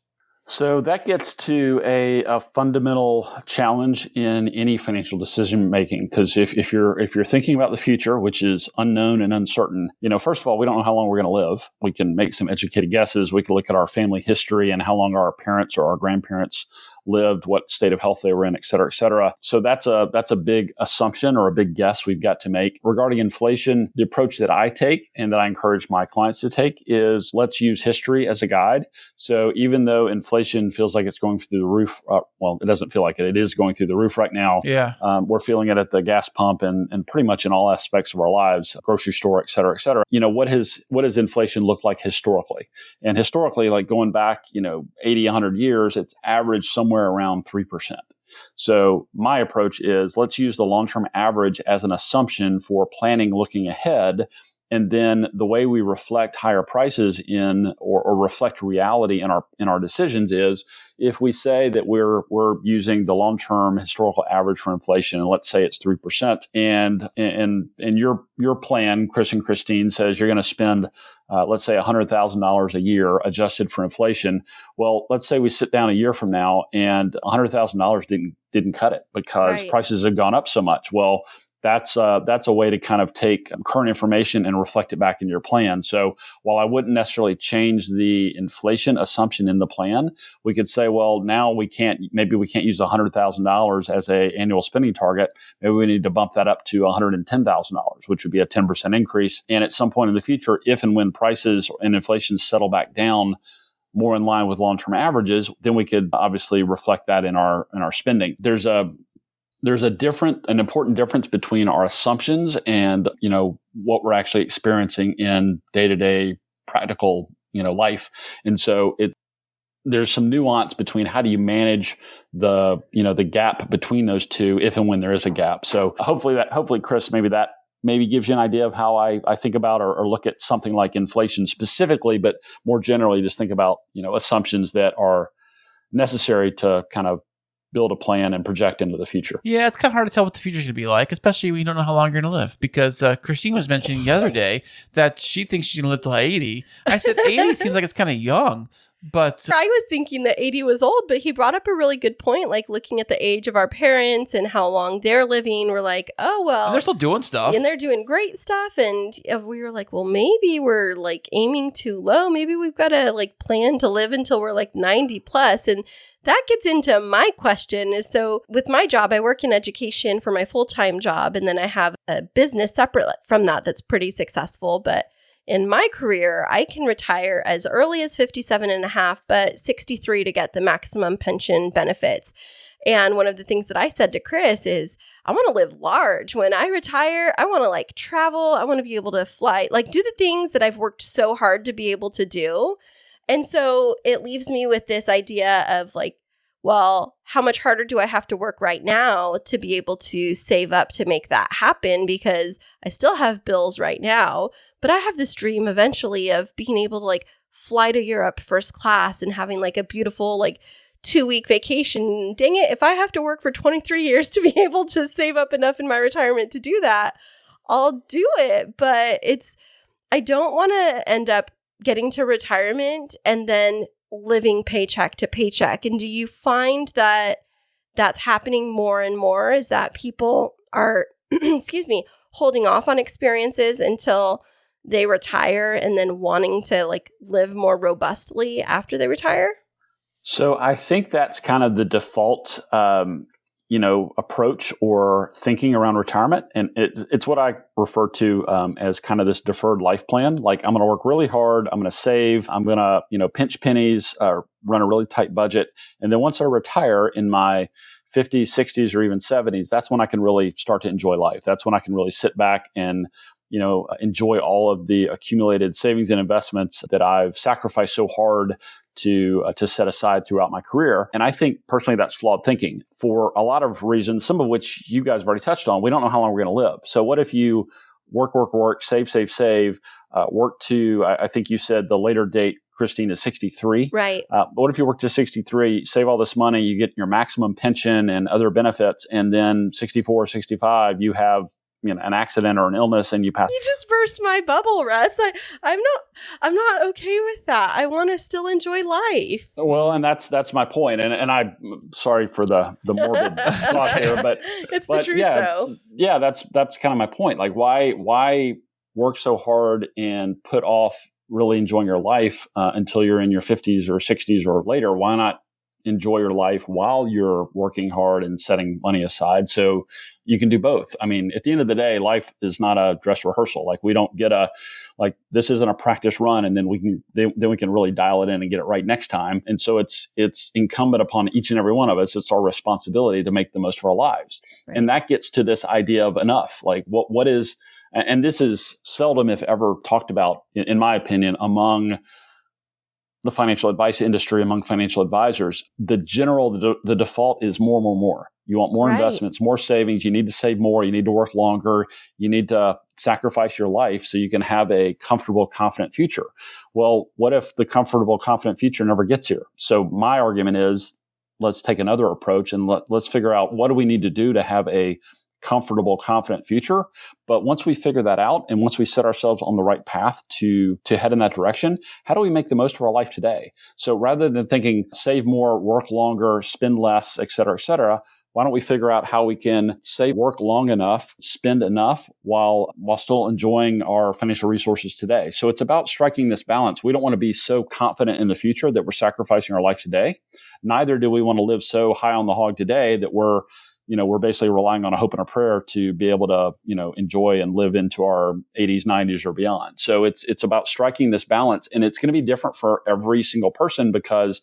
So that gets to a fundamental challenge in any financial decision making, because if you're thinking about the future, which is unknown and uncertain, first of all, we don't know how long we're going to live. We can make some educated guesses. We can look at our family history and how long our parents or our grandparents lived, what state of health they were in, et cetera, et cetera. So that's a big assumption or a big guess we've got to make. Regarding inflation, the approach that I take and that I encourage my clients to take is let's use history as a guide. So even though inflation feels like it's going through the roof, it doesn't feel like it. It is going through the roof right now. Yeah. We're feeling it at the gas pump and pretty much in all aspects of our lives, grocery store, et cetera, et cetera. What does inflation look like historically? And historically, like going back, 80, 100 years, it's averaged somewhere around 3%. So my approach is let's use the long-term average as an assumption for planning looking ahead. And then the way we reflect higher prices in or reflect reality in our decisions is if we say that we're using the long-term historical average for inflation, and let's say it's 3%, and your plan, Kris and Kristine, says you're going to spend let's say $100,000 a year adjusted for inflation. Well, let's say we sit down a year from now and $100,000 didn't cut it because prices have gone up so much. Well, that's a way to kind of take current information and reflect it back in your plan. So while I wouldn't necessarily change the inflation assumption in the plan, we could say, well, now we can't use $100,000 as an annual spending target. Maybe we need to bump that up to $110,000, which would be a 10% increase. And at some point in the future, if and when prices and inflation settle back down more in line with long-term averages, then we could obviously reflect that in our spending. There's a there's an important difference between our assumptions and, what we're actually experiencing in day-to-day practical, life. And so there's some nuance between how do you manage the gap between those two, if and when there is a gap. So hopefully, Kris, maybe gives you an idea of how I think about or look at something like inflation specifically, but more generally, just think about, assumptions that are necessary to kind of build a plan and project into the future. Yeah, it's kind of hard to tell what the future's going to be like, especially when you don't know how long you're going to live. Because Kristine was mentioning the other day that she thinks she's going to live till 80. I said 80 seems like it's kind of young. But I was thinking that 80 was old, but he brought up a really good point, like looking at the age of our parents and how long they're living. We're like, oh, well. And they're still doing stuff. And they're doing great stuff. And we were like, well, maybe we're like aiming too low. Maybe we've got to like plan to live until we're like 90 plus. And that gets into my question is, so with my job, I work in education for my full-time job. And then I have a business separate from that that's pretty successful. But in my career, I can retire as early as 57 and a half, but 63 to get the maximum pension benefits. And one of the things that I said to Kris is, I want to live large. When I retire, I want to like travel. I want to be able to fly, like do the things that I've worked so hard to be able to do. And so it leaves me with this idea of like, well, how much harder do I have to work right now to be able to save up to make that happen? Because I still have bills right now, but I have this dream eventually of being able to like fly to Europe first class and having like a beautiful like 2-week vacation. Dang it, if I have to work for 23 years to be able to save up enough in my retirement to do that, I'll do it. But I don't want to end up getting to retirement and then living paycheck to paycheck. And do you find that that's happening more and more? Is that people are, holding off on experiences until they retire and then wanting to like live more robustly after they retire? So I think that's kind of the default, approach or thinking around retirement. And it's what I refer to as kind of this deferred life plan. Like I'm going to work really hard. I'm going to save. I'm going to, pinch pennies, run a really tight budget. And then once I retire in my 50s, 60s, or even 70s, that's when I can really start to enjoy life. That's when I can really sit back and enjoy all of the accumulated savings and investments that I've sacrificed so hard to set aside throughout my career. And I think personally that's flawed thinking for a lot of reasons, some of which you guys have already touched on. We don't know how long we're going to live. So what if you work, save, work to, I think you said the later date, Kristine, is 63. Right. But what if you work to 63, save all this money, you get your maximum pension and other benefits, and then 64 or 65, you have an accident or an illness and you pass. You just burst my bubble, Russ. I'm not okay with that. I want to still enjoy life. Well, and that's my point. And I'm sorry for the morbid thought there, but it's the truth though. Yeah, that's kind of my point. Like why work so hard and put off really enjoying your life until you're in your 50s or 60s or later? Why not enjoy your life while you're working hard and setting money aside so you can do both? I mean, at the end of the day, life is not a dress rehearsal. Like we don't get this isn't a practice run and then we can really dial it in and get it right next time. And so it's incumbent upon each and every one of us. It's our responsibility to make the most of our lives. Right. And that gets to this idea of enough. Like what is, and this is seldom, if ever, talked about, in my opinion, among the financial advice industry, among financial advisors. The default is more. You want more investments, more savings. You need to save more. You need to work longer. You need to sacrifice your life so you can have a comfortable, confident future. Well, what if the comfortable, confident future never gets here? So my argument is, let's take another approach and let's figure out what do we need to do to have a comfortable, confident future. But once we figure that out and once we set ourselves on the right path to head in that direction, how do we make the most of our life today? So rather than thinking save more, work longer, spend less, et cetera, why don't we figure out how we can save, work long enough, spend enough while still enjoying our financial resources today? So it's about striking this balance. We don't want to be so confident in the future that we're sacrificing our life today. Neither do we want to live so high on the hog today that we're basically relying on a hope and a prayer to be able to, enjoy and live into our 80s, 90s or beyond. So it's about striking this balance, and it's going to be different for every single person because,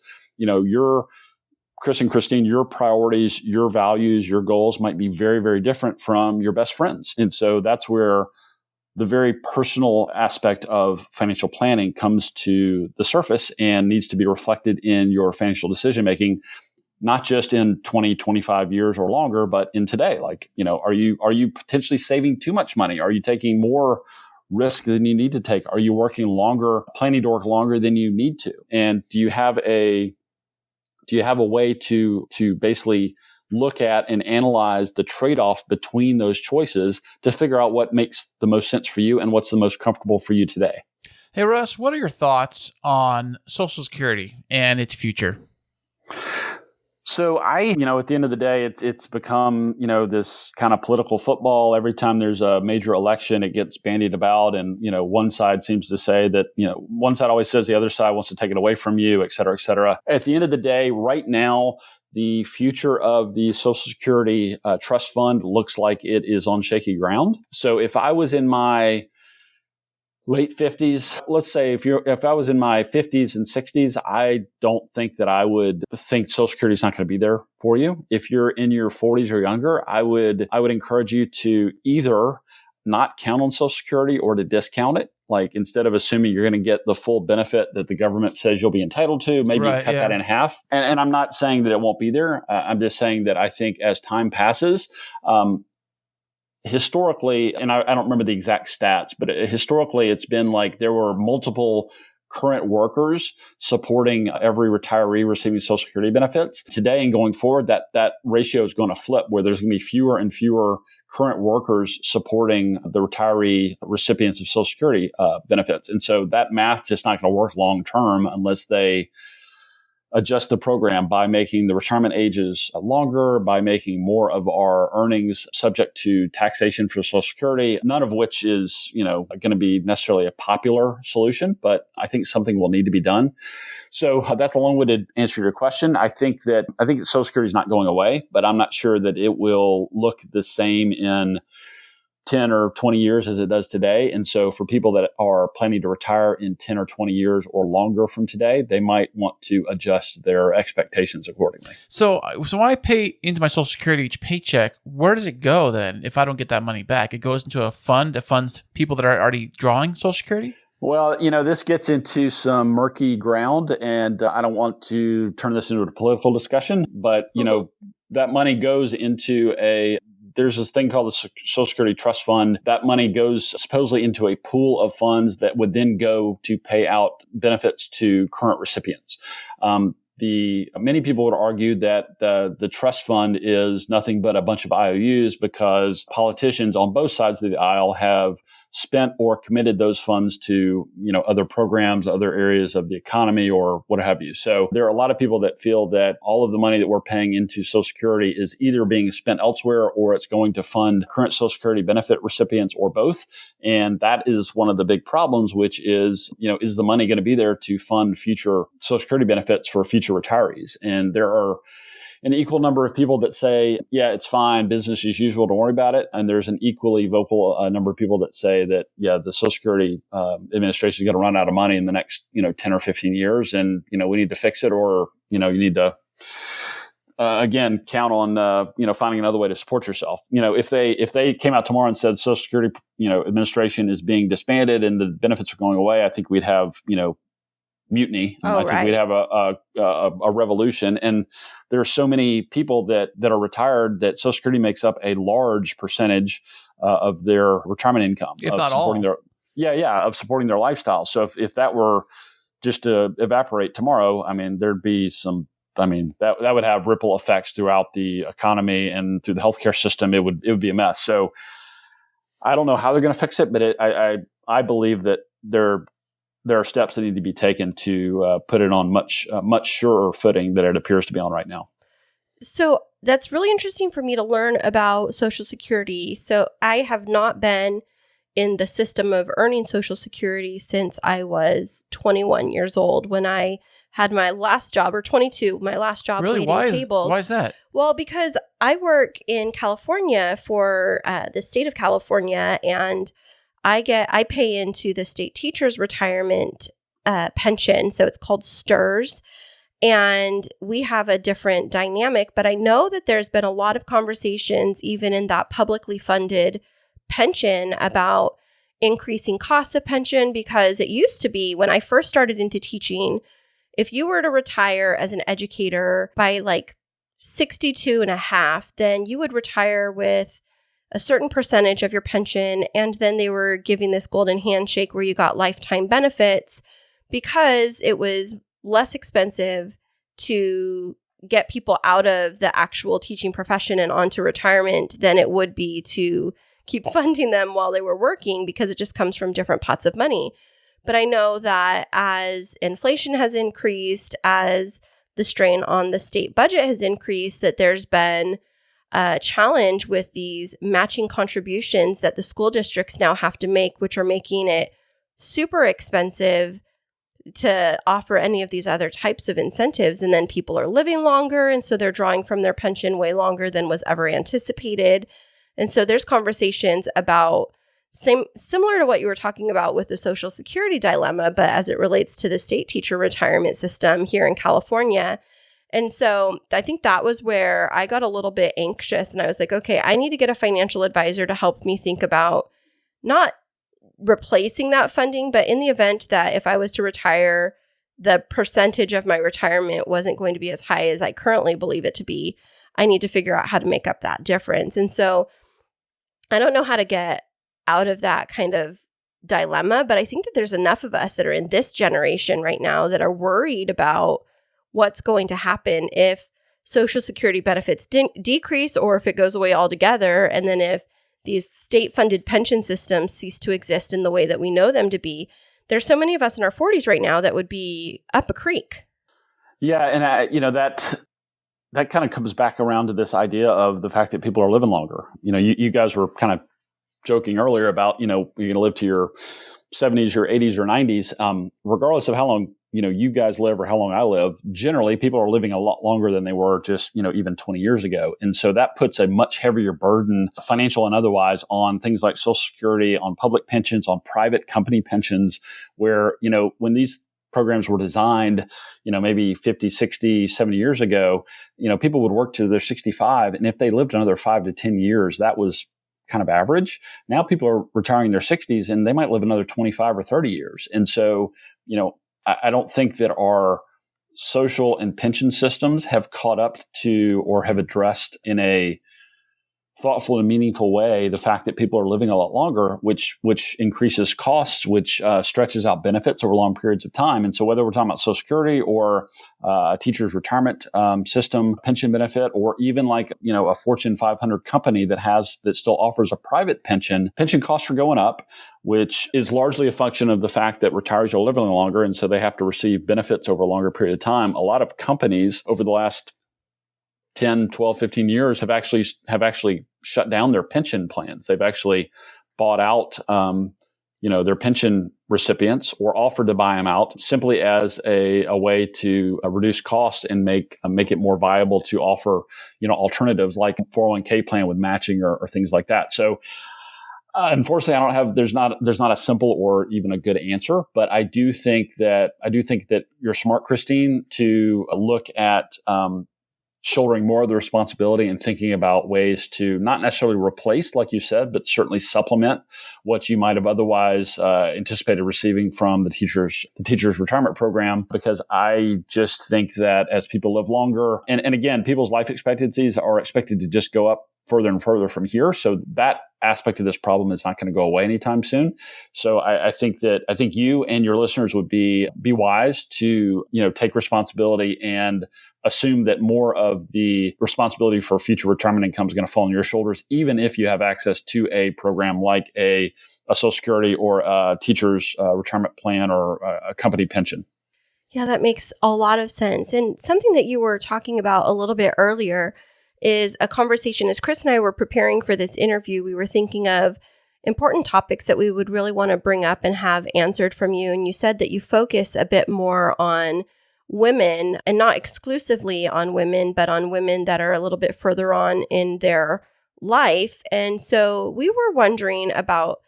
Kris and Kristine, your priorities, your values, your goals might be very, very different from your best friends. And so that's where the very personal aspect of financial planning comes to the surface and needs to be reflected in your financial decision making, not just in 20, 25 years or longer, but in today. Like, are you potentially saving too much money? Are you taking more risk than you need to take? Are you working longer, planning to work longer than you need to? And do you have a way to basically look at and analyze the trade-off between those choices to figure out what makes the most sense for you and what's the most comfortable for you today? Hey, Russ, what are your thoughts on Social Security and its future? So at the end of the day, it's become, this kind of political football. Every time there's a major election, it gets bandied about. And, one side seems to say that, one side always says the other side wants to take it away from you, et cetera, et cetera. At the end of the day, right now, the future of the Social Security trust fund looks like it is on shaky ground. So if I was in my late 50s, let's say if I was in my 50s and 60s, I don't think that I would think Social Security is not going to be there for you. If you're in your 40s or younger, I would encourage you to either not count on Social Security or to discount it. Like, instead of assuming you're going to get the full benefit that the government says you'll be entitled to, maybe cut that in half. And I'm not saying that it won't be there. I'm just saying that I think as time passes, historically, and I don't remember the exact stats, but historically it's been like there were multiple current workers supporting every retiree receiving Social Security benefits. Today and going forward, that ratio is going to flip, where there's going to be fewer and fewer current workers supporting the retiree recipients of Social Security benefits. And so that math just not going to work long term unless they adjust the program by making the retirement ages longer, by making more of our earnings subject to taxation for Social Security, none of which is, going to be necessarily a popular solution, but I think something will need to be done. So that's a long-winded answer to your question. I think that Social Security is not going away, but I'm not sure that it will look the same in 10 or 20 years as it does today. And so for people that are planning to retire in 10 or 20 years or longer from today, they might want to adjust their expectations accordingly. So when I pay into my Social Security each paycheck, where does it go then if I don't get that money back? It goes into a fund that funds people that are already drawing Social Security? Well, this gets into some murky ground, and I don't want to turn this into a political discussion, but, that money goes into there's this thing called the Social Security Trust Fund. That money goes supposedly into a pool of funds that would then go to pay out benefits to current recipients. Many people would argue that the trust fund is nothing but a bunch of IOUs because politicians on both sides of the aisle have spent or committed those funds to, other programs, other areas of the economy, or what have you. So there are a lot of people that feel that all of the money that we're paying into Social Security is either being spent elsewhere or it's going to fund current Social Security benefit recipients, or both. And that is one of the big problems, which is, is the money going to be there to fund future Social Security benefits for future retirees? And there are an equal number of people that say, yeah, it's fine, business as usual, don't worry about it. And there's an equally vocal number of people that say that, yeah, the Social Security Administration is going to run out of money in the next, 10 or 15 years. And, we need to fix it, or, you need to, again, count on, finding another way to support yourself. If they came out tomorrow and said Social Security, Administration is being disbanded and the benefits are going away, I think we'd have, mutiny. I think we'd have a revolution. And there are so many people that are retired that Social Security makes up a large percentage of their retirement income, if not all. Of supporting their lifestyle. So if that were just to evaporate tomorrow, there'd be that would have ripple effects throughout the economy and through the healthcare system. It would be a mess. So I don't know how they're going to fix it, but I believe that there are steps that need to be taken to put it on much surer footing than it appears to be on right now. So that's really interesting for me to learn about Social Security. So I have not been in the system of earning Social Security since I was 21 years old, when I had my last job, or 22, my last job really? waiting tables. Why is that? Well, because I work in California for the state of California, and I pay into the state teachers retirement pension. So it's called STRS. And we have a different dynamic, but I know that there's been a lot of conversations, even in that publicly funded pension, about increasing costs of pension, because it used to be when I first started into teaching, if you were to retire as an educator by like 62 and a half, then you would retire with a certain percentage of your pension. And then they were giving this golden handshake where you got lifetime benefits because it was less expensive to get people out of the actual teaching profession and onto retirement than it would be to keep funding them while they were working, because it just comes from different pots of money. But I know that as inflation has increased, as the strain on the state budget has increased, that there's been a challenge with these matching contributions that the school districts now have to make, which are making it super expensive to offer any of these other types of incentives. And then people are living longer, and so they're drawing from their pension way longer than was ever anticipated. And so there's conversations about similar to what you were talking about with the Social Security dilemma, but as it relates to the state teacher retirement system here in California. And so I think that was where I got a little bit anxious, and I was like, okay, I need to get a financial advisor to help me think about not replacing that funding, but in the event that if I was to retire, the percentage of my retirement wasn't going to be as high as I currently believe it to be, I need to figure out how to make up that difference. And so I don't know how to get out of that kind of dilemma, but I think that there's enough of us that are in this generation right now that are worried about what's going to happen if Social Security benefits decrease, or if it goes away altogether, and then if these state-funded pension systems cease to exist in the way that we know them to be. There's so many of us in our 40s right now that would be up a creek. Yeah, and that kind of comes back around to this idea of the fact that people are living longer. You guys were kind of joking earlier about, you're going to live to your 70s or 80s or 90s. Regardless of how long, you guys live or how long I live, generally people are living a lot longer than they were just, even 20 years ago. And so that puts a much heavier burden, financial and otherwise, on things like Social Security, on public pensions, on private company pensions, where, when these programs were designed, maybe 50, 60, 70 years ago, people would work to their 65. And if they lived another 5 to 10 years, that was kind of average. Now people are retiring in their 60s and they might live another 25 or 30 years. And so, I don't think that our social and pension systems have caught up to or have addressed in a thoughtful and meaningful way the fact that people are living a lot longer, which increases costs, which stretches out benefits over long periods of time. And so whether we're talking about Social Security or a teacher's retirement system, pension benefit, or even like, a Fortune 500 company that still offers a private pension costs are going up, which is largely a function of the fact that retirees are living longer. And so they have to receive benefits over a longer period of time. A lot of companies over the last 10, 12, 15 years have actually shut down their pension plans. They've actually bought out, their pension recipients, or offered to buy them out simply as a way to reduce costs and make it more viable to offer, alternatives like a 401k plan with matching or things like that. So, unfortunately, there's not a simple or even a good answer, but I do think that you're smart, Kristine, to look at, shouldering more of the responsibility and thinking about ways to not necessarily replace, like you said, but certainly supplement what you might have otherwise anticipated receiving from the teacher's retirement program. Because I just think that as people live longer, and again, people's life expectancies are expected to just go up further and further from here. So that aspect of this problem is not going to go away anytime soon. So I think you and your listeners would be wise to, take responsibility and assume that more of the responsibility for future retirement income is going to fall on your shoulders, even if you have access to a program like a Social Security or a teacher's retirement plan or a company pension. Yeah, that makes a lot of sense. And something that you were talking about a little bit earlier is a conversation. As Kris and I were preparing for this interview, we were thinking of important topics that we would really want to bring up and have answered from you. And you said that you focus a bit more on women, and not exclusively on women, but on women that are a little bit further on in their life. And so we were wondering about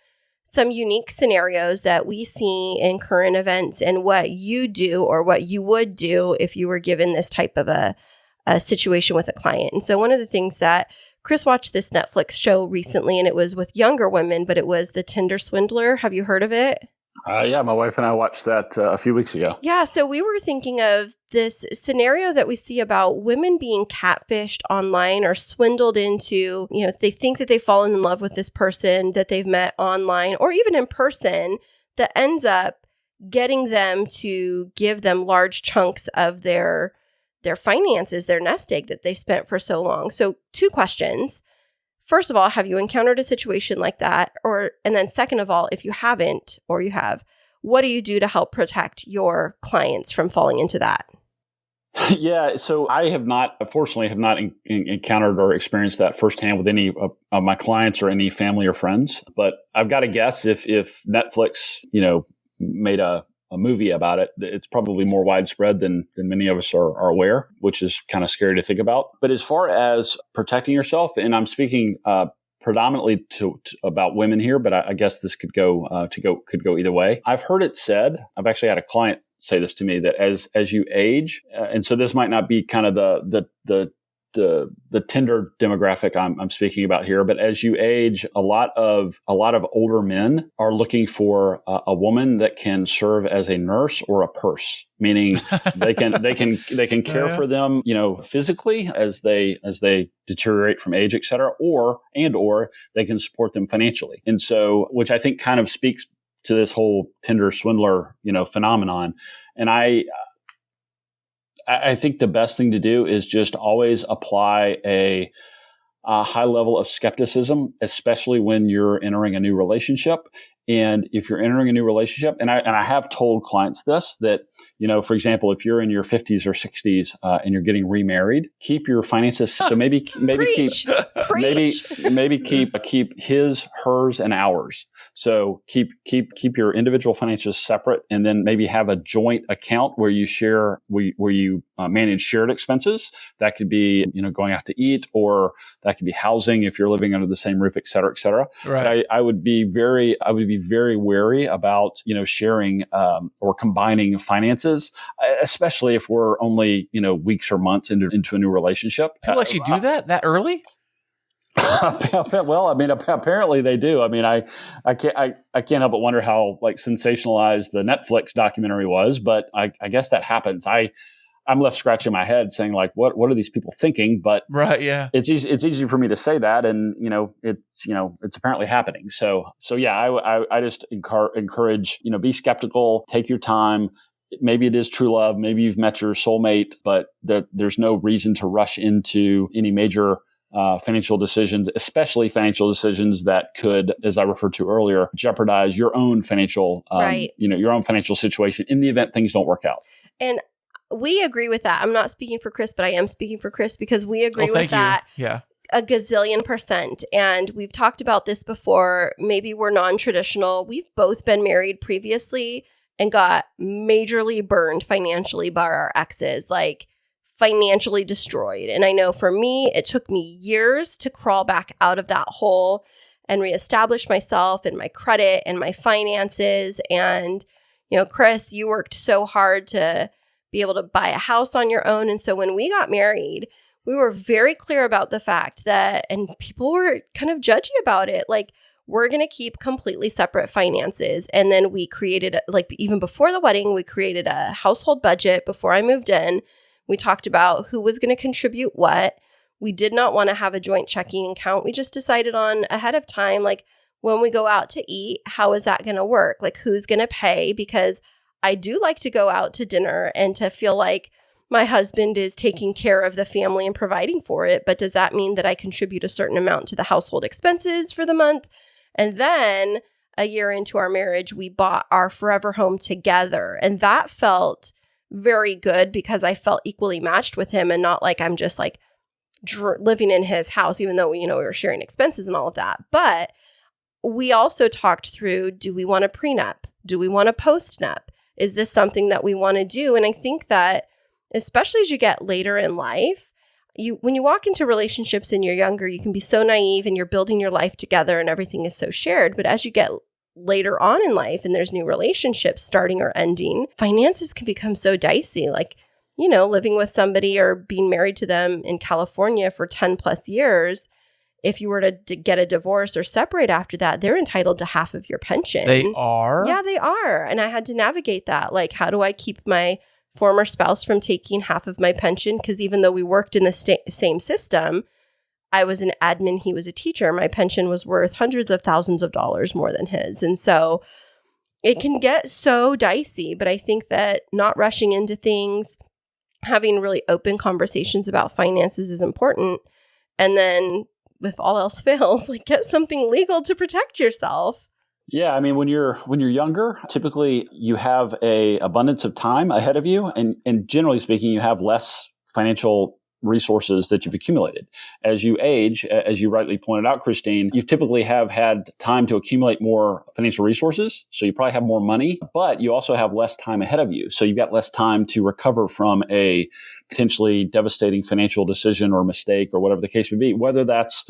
some unique scenarios that we see in current events and what you do or what you would do if you were given this type of a situation with a client. And so one of the things that Kris watched this Netflix show recently, and it was with younger women, but it was The Tinder Swindler. Have you heard of it? Yeah, my wife and I watched that a few weeks ago. Yeah, so we were thinking of this scenario that we see about women being catfished online or swindled into, they think that they've fallen in love with this person that they've met online or even in person that ends up getting them to give them large chunks of their finances, their nest egg that they spent for so long. So 2 questions. First of all, have you encountered a situation like that? And then second of all, if you haven't or you have, what do you do to help protect your clients from falling into that? Yeah, so I unfortunately have not encountered or experienced that firsthand with any of my clients or any family or friends. But I've got to guess if Netflix, made a movie about it, it's probably more widespread than many of us are aware, which is kind of scary to think about. But as far as protecting yourself, and I'm speaking predominantly about women here, but I guess this could go either way. I've heard it said. I've actually had a client say this to me that as you age, and so this might not be kind of the Tinder demographic I'm speaking about here, but as you age, a lot of older men are looking for a woman that can serve as a nurse or a purse, meaning they can care for them, physically as they deteriorate from age, et cetera, or they can support them financially. And so, which I think kind of speaks to this whole Tinder swindler, phenomenon. And I think the best thing to do is just always apply a high level of skepticism, especially when you're entering a new relationship. And if you're entering a new relationship, and I have told clients this, that, for example, if you're in your 50s or 60s and you're getting remarried, keep your finances. So maybe keep his, hers, and ours. So keep your individual financials separate, and then maybe have a joint account where you share, where you manage shared expenses. That could be, going out to eat, or that could be housing if you're living under the same roof, et cetera, et cetera. Right. I would be very wary about, sharing or combining finances, especially if we're only, weeks or months into a new relationship. People actually do that early? Well, apparently they do. I can't help but wonder how sensationalized the Netflix documentary was, but I guess that happens. I'm left scratching my head saying what are these people thinking? But right, yeah, it's easy for me to say that, and it's apparently happening. So yeah, I just encourage, be skeptical, take your time. Maybe it is true love, maybe you've met your soulmate, but there's no reason to rush into any major financial decisions, especially financial decisions that could, as I referred to earlier, jeopardize your own financial, your own financial situation in the event things don't work out. And we agree with that. I'm not speaking for Kris, but I am speaking for Kris because we agree with that. Yeah. A gazillion %. And we've talked about this before. Maybe we're non-traditional. We've both been married previously and got majorly burned financially by our exes, financially destroyed. And I know for me, it took me years to crawl back out of that hole and reestablish myself and my credit and my finances. And, Kris, you worked so hard to be able to buy a house on your own. And so when we got married, we were very clear about the fact that, and people were kind of judgy about it, we're going to keep completely separate finances. And then we created, even before the wedding, we created a household budget before I moved in. We talked about who was going to contribute what. We did not want to have a joint checking account. We just decided on ahead of time, when we go out to eat, how is that going to work? Who's going to pay? Because I do like to go out to dinner and to feel like my husband is taking care of the family and providing for it. But does that mean that I contribute a certain amount to the household expenses for the month? And then a year into our marriage, we bought our forever home together. And that felt very good because I felt equally matched with him and not I'm just living in his house, even though, we were sharing expenses and all of that. But we also talked through, do we want a prenup? Do we want a post-nup? Is this something that we want to do? And I think that especially as you get later in life, when you walk into relationships and you're younger, you can be so naive and you're building your life together and everything is so shared. But as you get later on in life and there's new relationships starting or ending, finances can become so dicey. Like, living with somebody or being married to them in California for 10 plus years, if you were to get a divorce or separate after that, they're entitled to half of your pension. They are? Yeah, they are. And I had to navigate that. Like, how do I keep my former spouse from taking half of my pension? Because even though we worked in the same system, I was an admin, he was a teacher. My pension was worth hundreds of thousands of dollars more than his. And so it can get so dicey. But I think that not rushing into things, having really open conversations about finances is important. And then if all else fails, like, get something legal to protect yourself. Yeah, I mean, when you're younger, typically you have a abundance of time ahead of you, and generally speaking, you have less financial resources that you've accumulated. As you age, as you rightly pointed out, Kristine, you typically have had time to accumulate more financial resources. So you probably have more money, but you also have less time ahead of you. So you've got less time to recover from a potentially devastating financial decision or mistake or whatever the case may be, whether that's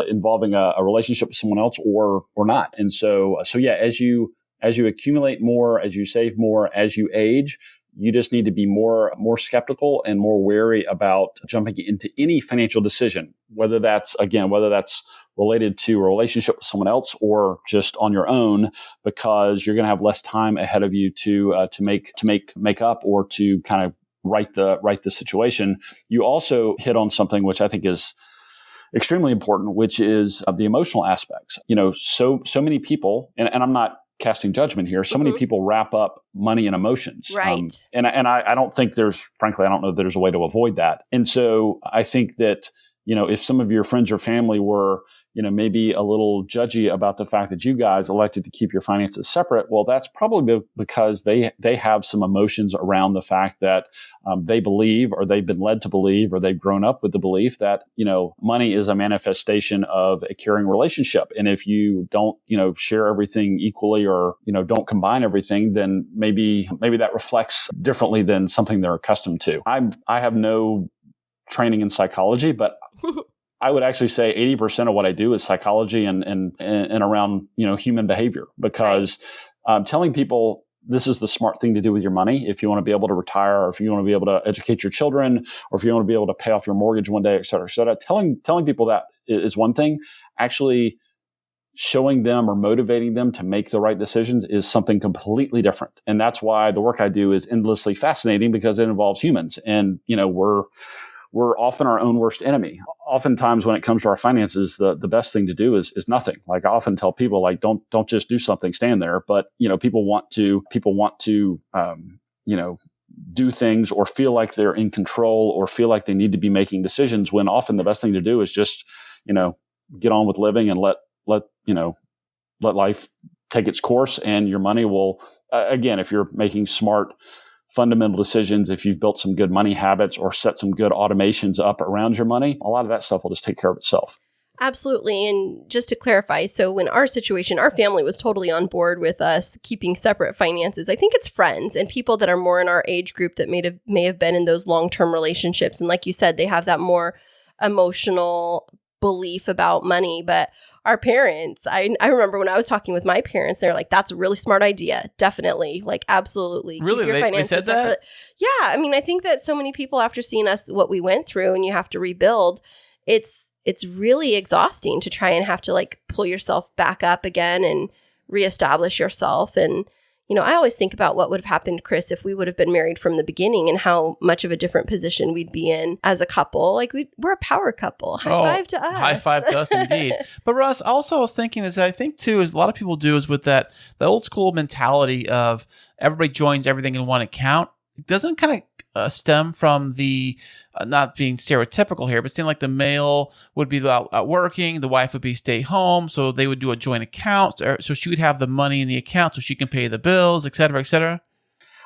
involving a relationship with someone else or not. And so yeah, as you accumulate more, as you save more, as you age, you just need to be more skeptical and more wary about jumping into any financial decision, whether that's related to a relationship with someone else or just on your own, because you're going to have less time ahead of you to make up or to kind of right the situation. You also hit on something which I think is extremely important, which is the emotional aspects. So many people, and I'm not casting judgment here. So many people wrap up money and emotions. Right. And I don't think I don't know that there's a way to avoid that. And so I think that, if some of your friends or family were, maybe a little judgy about the fact that you guys elected to keep your finances separate, well, that's probably because they have some emotions around the fact that they believe, or they've been led to believe, or they've grown up with the belief that, money is a manifestation of a caring relationship. And if you don't, share everything equally, or, don't combine everything, then maybe that reflects differently than something they're accustomed to. I have no training in psychology, but I would actually say 80% of what I do is psychology and around, human behavior, because telling people this is the smart thing to do with your money, if you want to be able to retire, or if you want to be able to educate your children, or if you want to be able to pay off your mortgage one day, et cetera, et cetera. Telling people that is one thing. Actually showing them or motivating them to make the right decisions is something completely different. And that's why the work I do is endlessly fascinating, because it involves humans. And, we're often our own worst enemy. Oftentimes when it comes to our finances, the best thing to do is nothing. Like, I often tell people, like, don't just do something, stand there. But, people want to do things, or feel like they're in control, or feel like they need to be making decisions, when often the best thing to do is just, get on with living and let life take its course. And your money will, again, if you're making smart, fundamental decisions, if you've built some good money habits or set some good automations up around your money, a lot of that stuff will just take care of itself. Absolutely. And just to clarify, so in our situation, our family was totally on board with us keeping separate finances. I think it's friends and people that are more in our age group that may have been in those long-term relationships. And like you said, they have that more emotional belief about money. But our parents, I remember when I was talking with my parents, they were like, that's a really smart idea. Definitely. Like, absolutely. Really? Keep your finances they said that? separate. Yeah. I mean, I think that so many people, after seeing what we went through, and you have to rebuild, it's really exhausting to try and have to, like, pull yourself back up again and reestablish yourself. And, I always think about what would have happened, Kris, if we would have been married from the beginning, and how much of a different position we'd be in as a couple. Like, we're a power couple. High five to us. High five to us, indeed. But Russ, also I was thinking is that I think too, is a lot of people do is with that old school mentality of everybody joins everything in one account. It doesn't kind of stem from the not being stereotypical here, but saying like the male would be out working, the wife would be stay home, so they would do a joint account, so she would have the money in the account so she can pay the bills, et cetera, et cetera.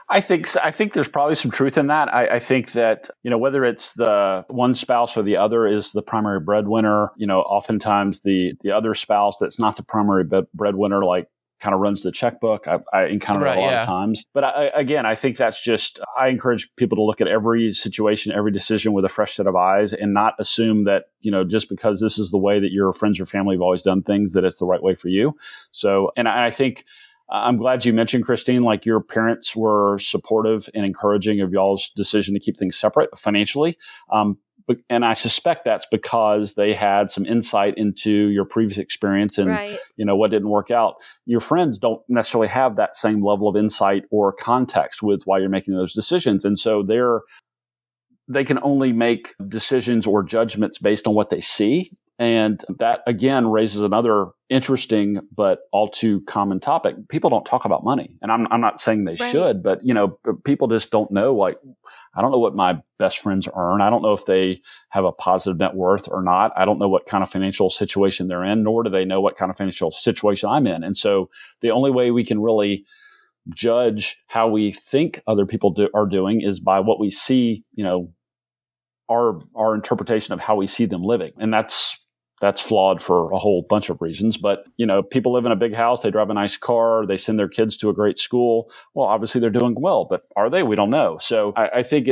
I think there's probably some truth in that. I think that, whether it's the one spouse or the other is the primary breadwinner, oftentimes the other spouse that's not the primary breadwinner, like, kind of runs the checkbook. I encounter that a lot of times. But I think that's just, I encourage people to look at every situation, every decision with a fresh set of eyes and not assume that, just because this is the way that your friends or family have always done things, that it's the right way for you. So, and I think, I'm glad you mentioned, Kristine, like your parents were supportive and encouraging of y'all's decision to keep things separate financially. And I suspect that's because they had some insight into your previous experience and, what didn't work out. Your friends don't necessarily have that same level of insight or context with why you're making those decisions. And so they can only make decisions or judgments based on what they see. And that, again, raises another interesting but all too common topic. People don't talk about money. And I'm not saying they should, but, people just don't know. Like, I don't know what my best friends earn. I don't know if they have a positive net worth or not. I don't know what kind of financial situation they're in, nor do they know what kind of financial situation I'm in. And so the only way we can really judge how we think other people are doing is by what we see, our interpretation of how we see them living. And that's flawed for a whole bunch of reasons. But, people live in a big house, they drive a nice car, they send their kids to a great school. Well, obviously they're doing well, but are they? We don't know. So I think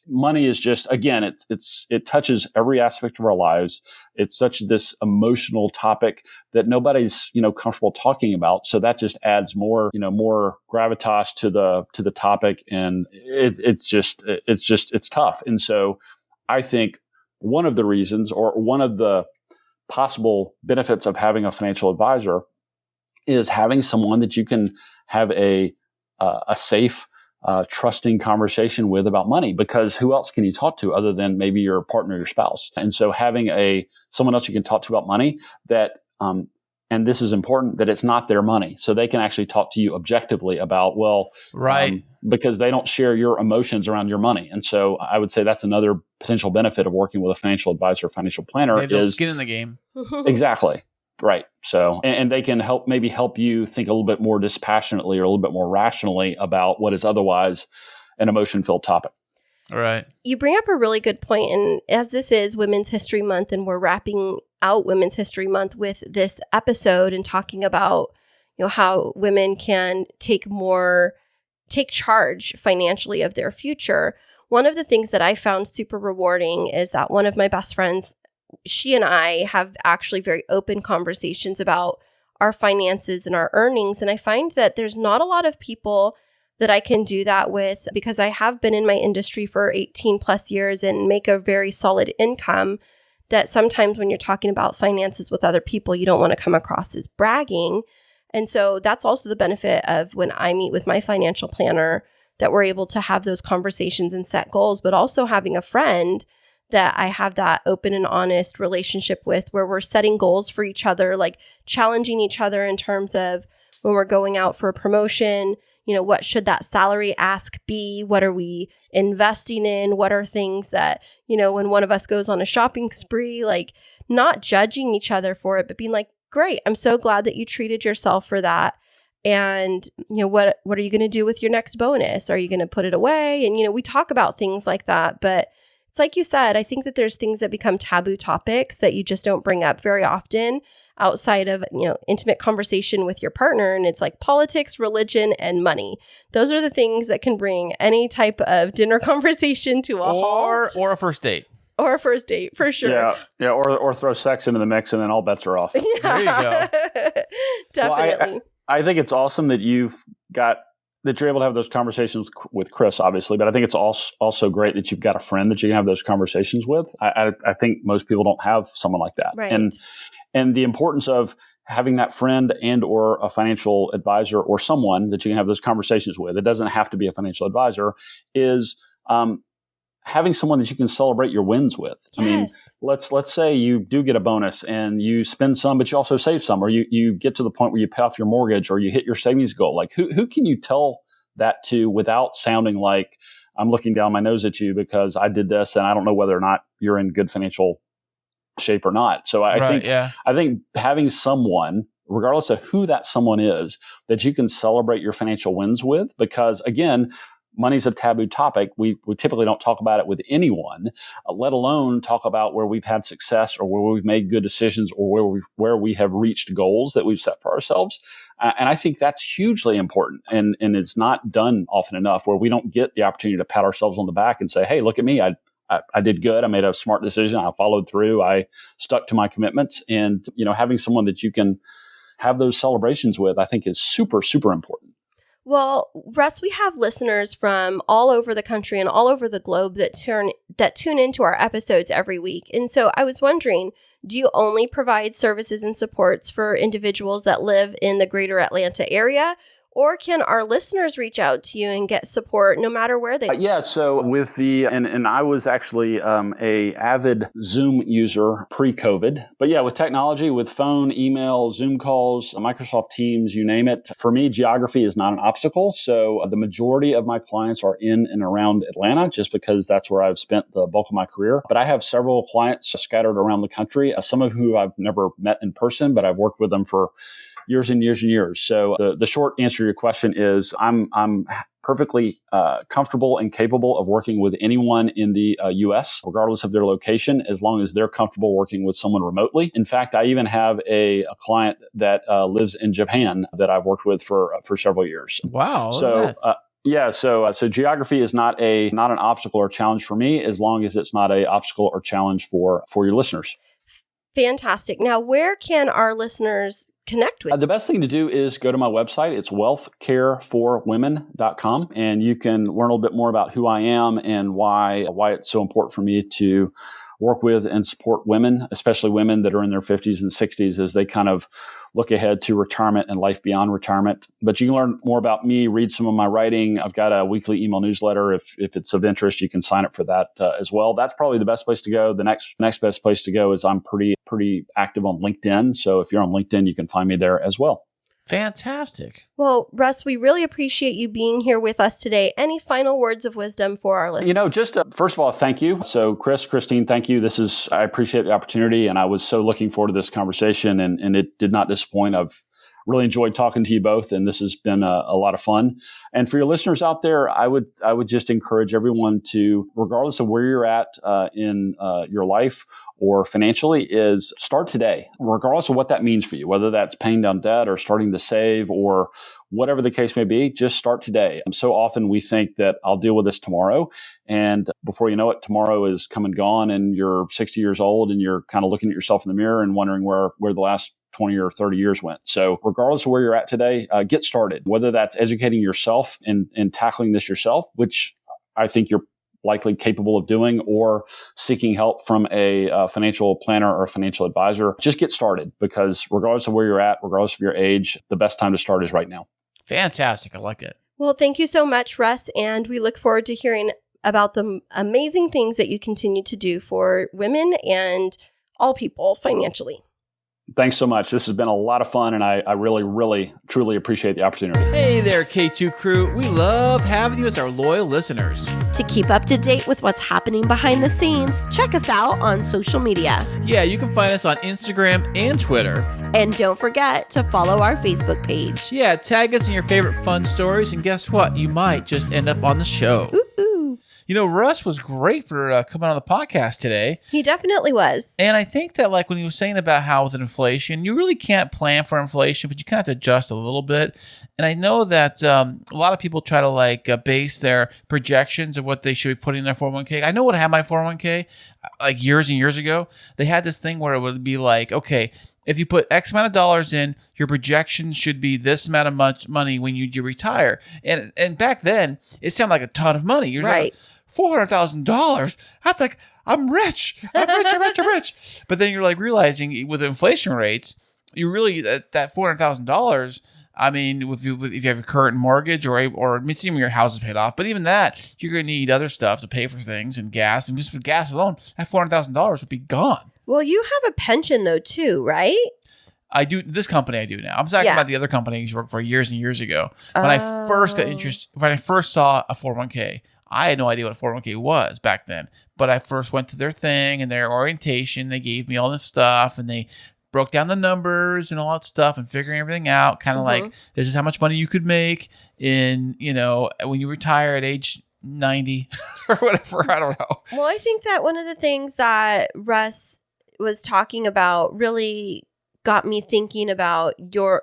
money is just, again, it touches every aspect of our lives. It's such this emotional topic that nobody's, comfortable talking about. So that just adds more gravitas to the topic. And it's tough. And so I think one of the reasons, or one of the possible benefits of having a financial advisor, is having someone that you can have a safe, trusting conversation with about money, because who else can you talk to other than maybe your partner, your spouse? And so having someone else you can talk to about money that, and this is important, that it's not their money. So they can actually talk to you objectively about, because they don't share your emotions around your money. And so I would say that's another potential benefit of working with a financial advisor, financial planner. They have skin in the game. Exactly. Right. So, and they can help you think a little bit more dispassionately or a little bit more rationally about what is otherwise an emotion-filled topic. All right. You bring up a really good point. And as this is Women's History Month, and we're wrapping out Women's History Month with this episode and talking about, how women can take charge financially of their future. One of the things that I found super rewarding is that one of my best friends, she and I have actually very open conversations about our finances and our earnings. And I find that there's not a lot of people that I can do that with, because I have been in my industry for 18 plus years and make a very solid income, that sometimes when you're talking about finances with other people, you don't want to come across as bragging. And so that's also the benefit of when I meet with my financial planner, that we're able to have those conversations and set goals, but also having a friend that I have that open and honest relationship with, where we're setting goals for each other, like challenging each other in terms of when we're going out for a promotion, what should that salary ask be? What are we investing in? What are things that, when one of us goes on a shopping spree, like not judging each other for it, but being like, great, I'm so glad that you treated yourself for that. And, what are you going to do with your next bonus? Are you going to put it away? And, we talk about things like that. But it's like you said, I think that there's things that become taboo topics that you just don't bring up very often outside of, intimate conversation with your partner. And it's like politics, religion, and money. Those are the things that can bring any type of dinner conversation to a halt. Or a first date. Or a first date, for sure. Yeah. Or throw sex into the mix and then all bets are off. Yeah. There you go. Definitely. Well, I think it's awesome that you're able to have those conversations with Kris, obviously, but I think it's also great that you've got a friend that you can have those conversations with. I think most people don't have someone like that. Right. And the importance of having that friend and or a financial advisor or someone that you can have those conversations with, it doesn't have to be a financial advisor, is having someone that you can celebrate your wins with. Yes. I mean, let's say you do get a bonus and you spend some, but you also save some, or you get to the point where you pay off your mortgage or you hit your savings goal. Like who can you tell that to without sounding like I'm looking down my nose at you because I did this and I don't know whether or not you're in good financial shape or not. So I think having someone, regardless of who that someone is, that you can celebrate your financial wins with, because again, money's a taboo topic, we typically don't talk about it with anyone, let alone talk about where we've had success or where we've made good decisions or where we have reached goals that we've set for ourselves. And I think that's hugely important. And it's not done often enough, where we don't get the opportunity to pat ourselves on the back and say, hey, look at me. I did good. I made a smart decision. I followed through. I stuck to my commitments. And, having someone that you can have those celebrations with, I think is super, super important. Well, Russ, we have listeners from all over the country and all over the globe that tune into our episodes every week. And so I was wondering, do you only provide services and supports for individuals that live in the greater Atlanta area? Or can our listeners reach out to you and get support no matter where they Yeah, so with and I was actually a avid Zoom user pre-COVID. But yeah, with technology, with phone, email, Zoom calls, Microsoft Teams, you name it, for me, geography is not an obstacle. So the majority of my clients are in and around Atlanta, just because that's where I've spent the bulk of my career. But I have several clients scattered around the country, some of who I've never met in person, but I've worked with them for years and years and years. So the short answer to your question is I'm perfectly comfortable and capable of working with anyone in the U.S., regardless of their location, as long as they're comfortable working with someone remotely. In fact, I even have a client that lives in Japan that I've worked with for several years. Wow. So so geography is not an obstacle or challenge for me, as long as it's not an obstacle or challenge for your listeners. Fantastic. Now, where can our listeners connect with? The best thing to do is go to my website. It's wealthcareforwomen.com, and you can learn a little bit more about who I am and why it's so important for me to work with and support women, especially women that are in their 50s and 60s, as they kind of look ahead to retirement and life beyond retirement. But you can learn more about me, read some of my writing. I've got a weekly email newsletter. If it's of interest, you can sign up for that as well. That's probably the best place to go. The next best place to go is I'm pretty active on LinkedIn. So if you're on LinkedIn, you can find me there as well. Fantastic. Well, Russ, we really appreciate you being here with us today. Any final words of wisdom for our listeners? Just first of all, thank you. So Kris, Kristine, thank you. I appreciate the opportunity, and I was so looking forward to this conversation, and it did not disappoint. I've really enjoyed talking to you both, and this has been a lot of fun. And for your listeners out there, I would just encourage everyone to, regardless of where you're at in your life or financially, is start today, regardless of what that means for you, whether that's paying down debt or starting to save or whatever the case may be. Just start today. So often we think that I'll deal with this tomorrow, and before you know it, tomorrow is come and gone, and you're 60 years old, and you're kind of looking at yourself in the mirror and wondering where the last 20 or 30 years went. So regardless of where you're at today, get started, whether that's educating yourself and tackling this yourself, which I think you're likely capable of doing, or seeking help from a financial planner or a financial advisor. Just get started, because regardless of where you're at, regardless of your age, the best time to start is right now. Fantastic. I like it. Well, thank you so much, Russ. And we look forward to hearing about the amazing things that you continue to do for women and all people financially. Thanks so much. This has been a lot of fun, and I really, really, truly appreciate the opportunity. Hey there, K2 crew. We love having you as our loyal listeners. To keep up to date with what's happening behind the scenes, check us out on social media. Yeah, you can find us on Instagram and Twitter. And don't forget to follow our Facebook page. Yeah, tag us in your favorite fun stories, and guess what? You might just end up on the show. Ooh. Russ was great for coming on the podcast today. He definitely was. And I think that when he was saying about how with inflation, you really can't plan for inflation, but you kind of have to adjust a little bit. And I know that a lot of people try to base their projections of what they should be putting in their 401k. I know what I had my 401k years and years ago. They had this thing where it would be okay, if you put X amount of dollars in, your projections should be this amount of money when you retire. And back then, it sounded like a ton of money. You're right. $400,000. That's I'm rich. I'm rich. But then you're realizing with inflation rates, you really that $400,000. I mean, if you have a current mortgage or even your house is paid off, but even that, you're going to need other stuff to pay for things and gas. And just with gas alone, that $400,000 would be gone. Well, you have a pension though too, right? I do. This company I do now. I'm talking about the other company I used to work for years and years ago. When I first got when I first saw a 401k, I had no idea what a 401k was back then. But I first went to their thing and their orientation. They gave me all this stuff, and they broke down the numbers and all that stuff and figuring everything out. Kind of like, this is how much money you could make in, when you retire at age 90 or whatever. I don't know. Well, I think that one of the things that Russ was talking about really got me thinking about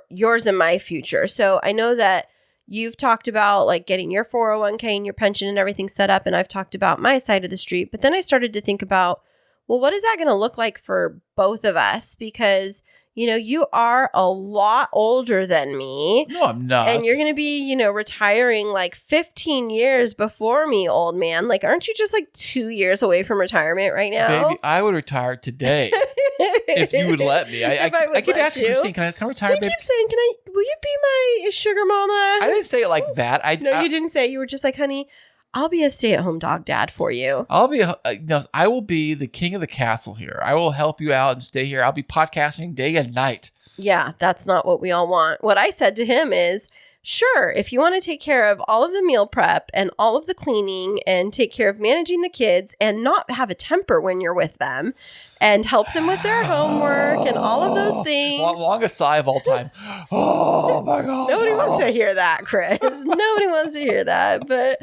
yours and my future. So I know that you've talked about like getting your 401k and your pension and everything set up, and I've talked about my side of the street. But then I started to think about, well, what is that going to look like for both of us? Because, you are a lot older than me. No, I'm not. And you're going to be, retiring like 15 years before me, old man. Like, aren't you just like 2 years away from retirement right now? Baby, I would retire today if you would let me. I keep asking Kristine, can I retire, baby? You keep saying, will you be my sugar mama? I didn't say it like that. No, you didn't say it. You were just like, honey, I'll be a stay-at-home dog dad for you. I will be the king of the castle here. I will help you out and stay here. I'll be podcasting day and night. Yeah, that's not what we all want. What I said to him is, sure, if you want to take care of all of the meal prep and all of the cleaning and take care of managing the kids and not have a temper when you're with them and help them with their homework and all of those things. Longest sigh of all time. Oh my God. Nobody wants to hear that, Kris. Nobody wants to hear that. But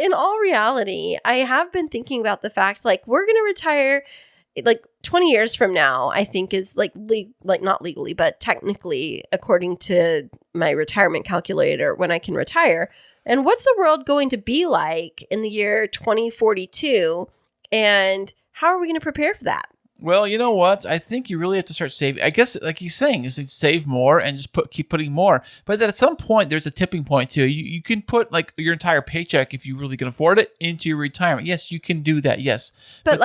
in all reality, I have been thinking about the fact, like, we're going to retire like 20 years from now, I think is like not legally, but technically, according to my retirement calculator, when I can retire. And what's the world going to be like in the year 2042? And how are we going to prepare for that? Well, you know what? I think you really have to start saving. I guess, like he's saying, is to save more and just keep putting more. But then at some point, there's a tipping point too. You can put like your entire paycheck, if you really can afford it, into your retirement. Yes, you can do that. Yes, but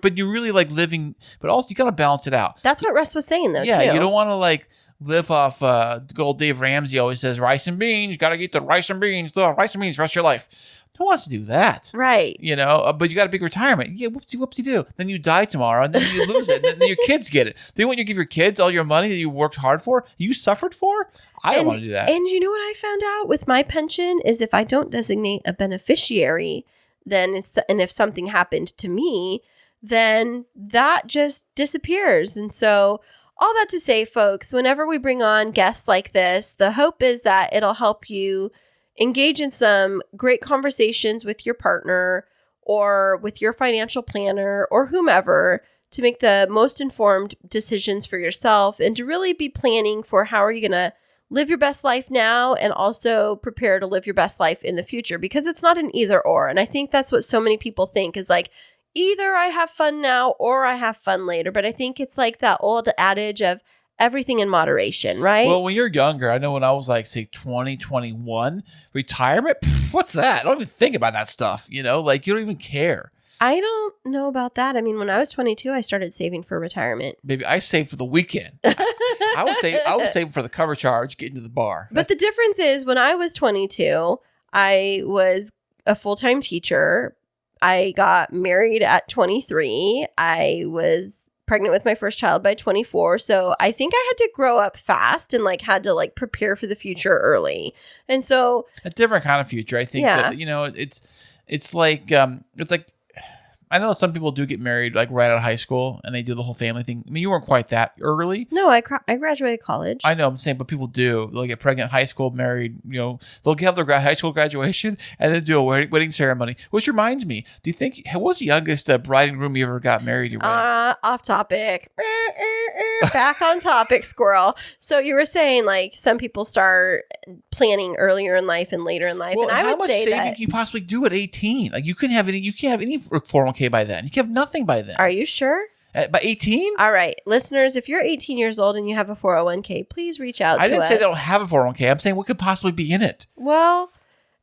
but you really like living. But also, you gotta balance it out. That's what Russ was saying, though. Yeah, too. You don't want to like live off. Good old Dave Ramsey always says, rice and beans. You gotta eat the rice and beans. The rice and beans for the rest of your life. Who wants to do that? Right. But you got a big retirement. Yeah, whoopsie do. Then you die tomorrow and then you lose it. And then your kids get it. Do you want to give your kids all your money that you worked hard for? You suffered for? I don't want to do that. And you know what I found out with my pension is if I don't designate a beneficiary, and if something happened to me, then that just disappears. And so all that to say, folks, whenever we bring on guests like this, the hope is that it'll help you engage in some great conversations with your partner or with your financial planner or whomever to make the most informed decisions for yourself and to really be planning for how are you going to live your best life now and also prepare to live your best life in the future, because it's not an either or. And I think that's what so many people think is like, either I have fun now or I have fun later. But I think it's like that old adage of everything in moderation, right? Well, when you're younger, I know when I was like, say, 20, 21, retirement, what's that? I don't even think about that stuff, like you don't even care. I don't know about that. I mean, when I was 22, I started saving for retirement. Baby, I saved for the weekend. I was saving for the cover charge, getting to the bar. But the difference is when I was 22, I was a full-time teacher. I got married at 23. I was pregnant with my first child by 24. So I think I had to grow up fast and had to prepare for the future early. And so a different kind of future. I think that, it's like I know some people do get married right out of high school and they do the whole family thing. I mean, you weren't quite that early. No, I graduated college. I know, I'm saying, but people do. They'll get pregnant, high school, married. They'll have their high school graduation and then do a wedding ceremony. Which reminds me, do you think what was the youngest bride and groom you ever got married? Off topic. Back on topic, squirrel. So you were saying some people start planning earlier in life and later in life. Well, and I how would much say saving that can you possibly do at 18? You can't have any 401k by then. You can have nothing by then. Are you sure? By 18? All right. Listeners, if you're 18 years old and you have a 401k, please reach out to us. I didn't say they don't have a 401k. I'm saying what could possibly be in it? Well,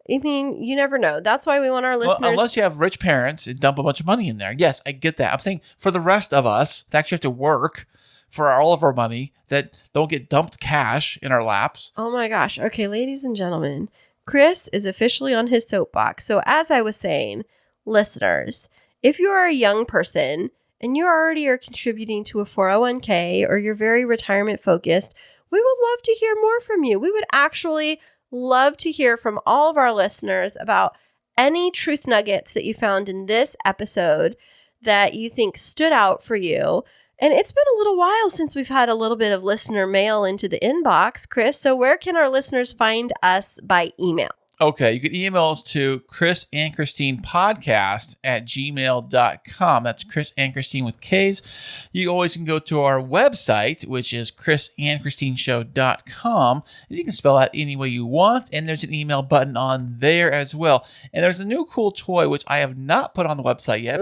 I mean, you never know. That's why we want our listeners. Well, unless you have rich parents and dump a bunch of money in there. Yes, I get that. I'm saying for the rest of us that actually have to work for all of our money that don't get dumped cash in our laps. Oh my gosh. Okay, ladies and gentlemen, Kris is officially on his soapbox. So as I was saying, listeners, if you are a young person and you already are contributing to a 401k or you're very retirement focused, we would love to hear more from you. We would actually love to hear from all of our listeners about any truth nuggets that you found in this episode that you think stood out for you. And it's been a little while since we've had a little bit of listener mail into the inbox, Kris. So where can our listeners find us by email? Okay, you can email us to Kris and Kristine podcast at gmail.com. That's Kris and Kristine with K's. You always can go to our website, which is krisandkristineshow.com. And you can spell that any way you want. And there's an email button on there as well. And there's a new cool toy, which I have not put on the website yet.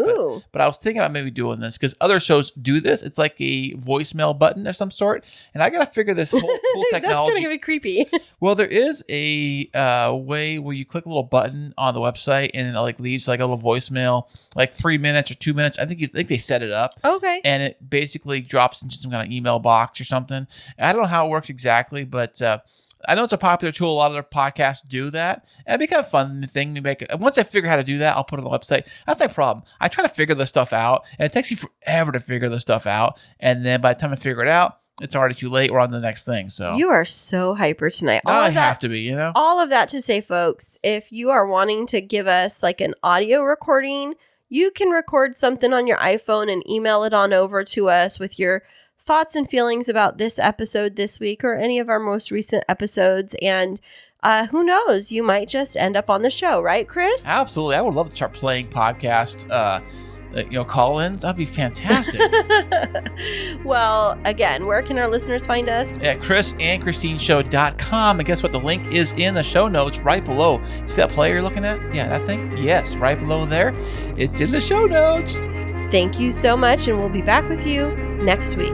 But I was thinking about maybe doing this because other shows do this. It's like a voicemail button of some sort. And I got to figure this whole cool technology. That's going to be creepy. Well, there is a way where you click a little button on the website and it like leaves like a little voicemail, like 3 minutes or 2 minutes. I think they set it up. Okay. And it basically drops into some kind of email box or something. I don't know how it works exactly, but I know it's a popular tool. A lot of their podcasts do that. And it'd be kind of fun thing to make. Once I figure out how to do that, I'll put it on the website. That's my problem. I try to figure this stuff out, and it takes me forever to figure this stuff out. And then by the time I figure it out, it's already too late. We're on the next thing. So you are so hyper tonight. I have to be, you know? All of that to say, folks, if you are wanting to give us like an audio recording, you can record something on your iPhone and email it on over to us with your thoughts and feelings about this episode this week or any of our most recent episodes. And who knows, you might just end up on the show, right, Kris? Absolutely. I would love to start playing podcasts, call-ins. That'd be fantastic. Well, again, where can our listeners find us? At KrisandKristineShow.com. And guess what? The link is in the show notes right below. See that player you're looking at? Yeah, that thing? Yes, right below there. It's in the show notes. Thank you so much, and we'll be back with you next week.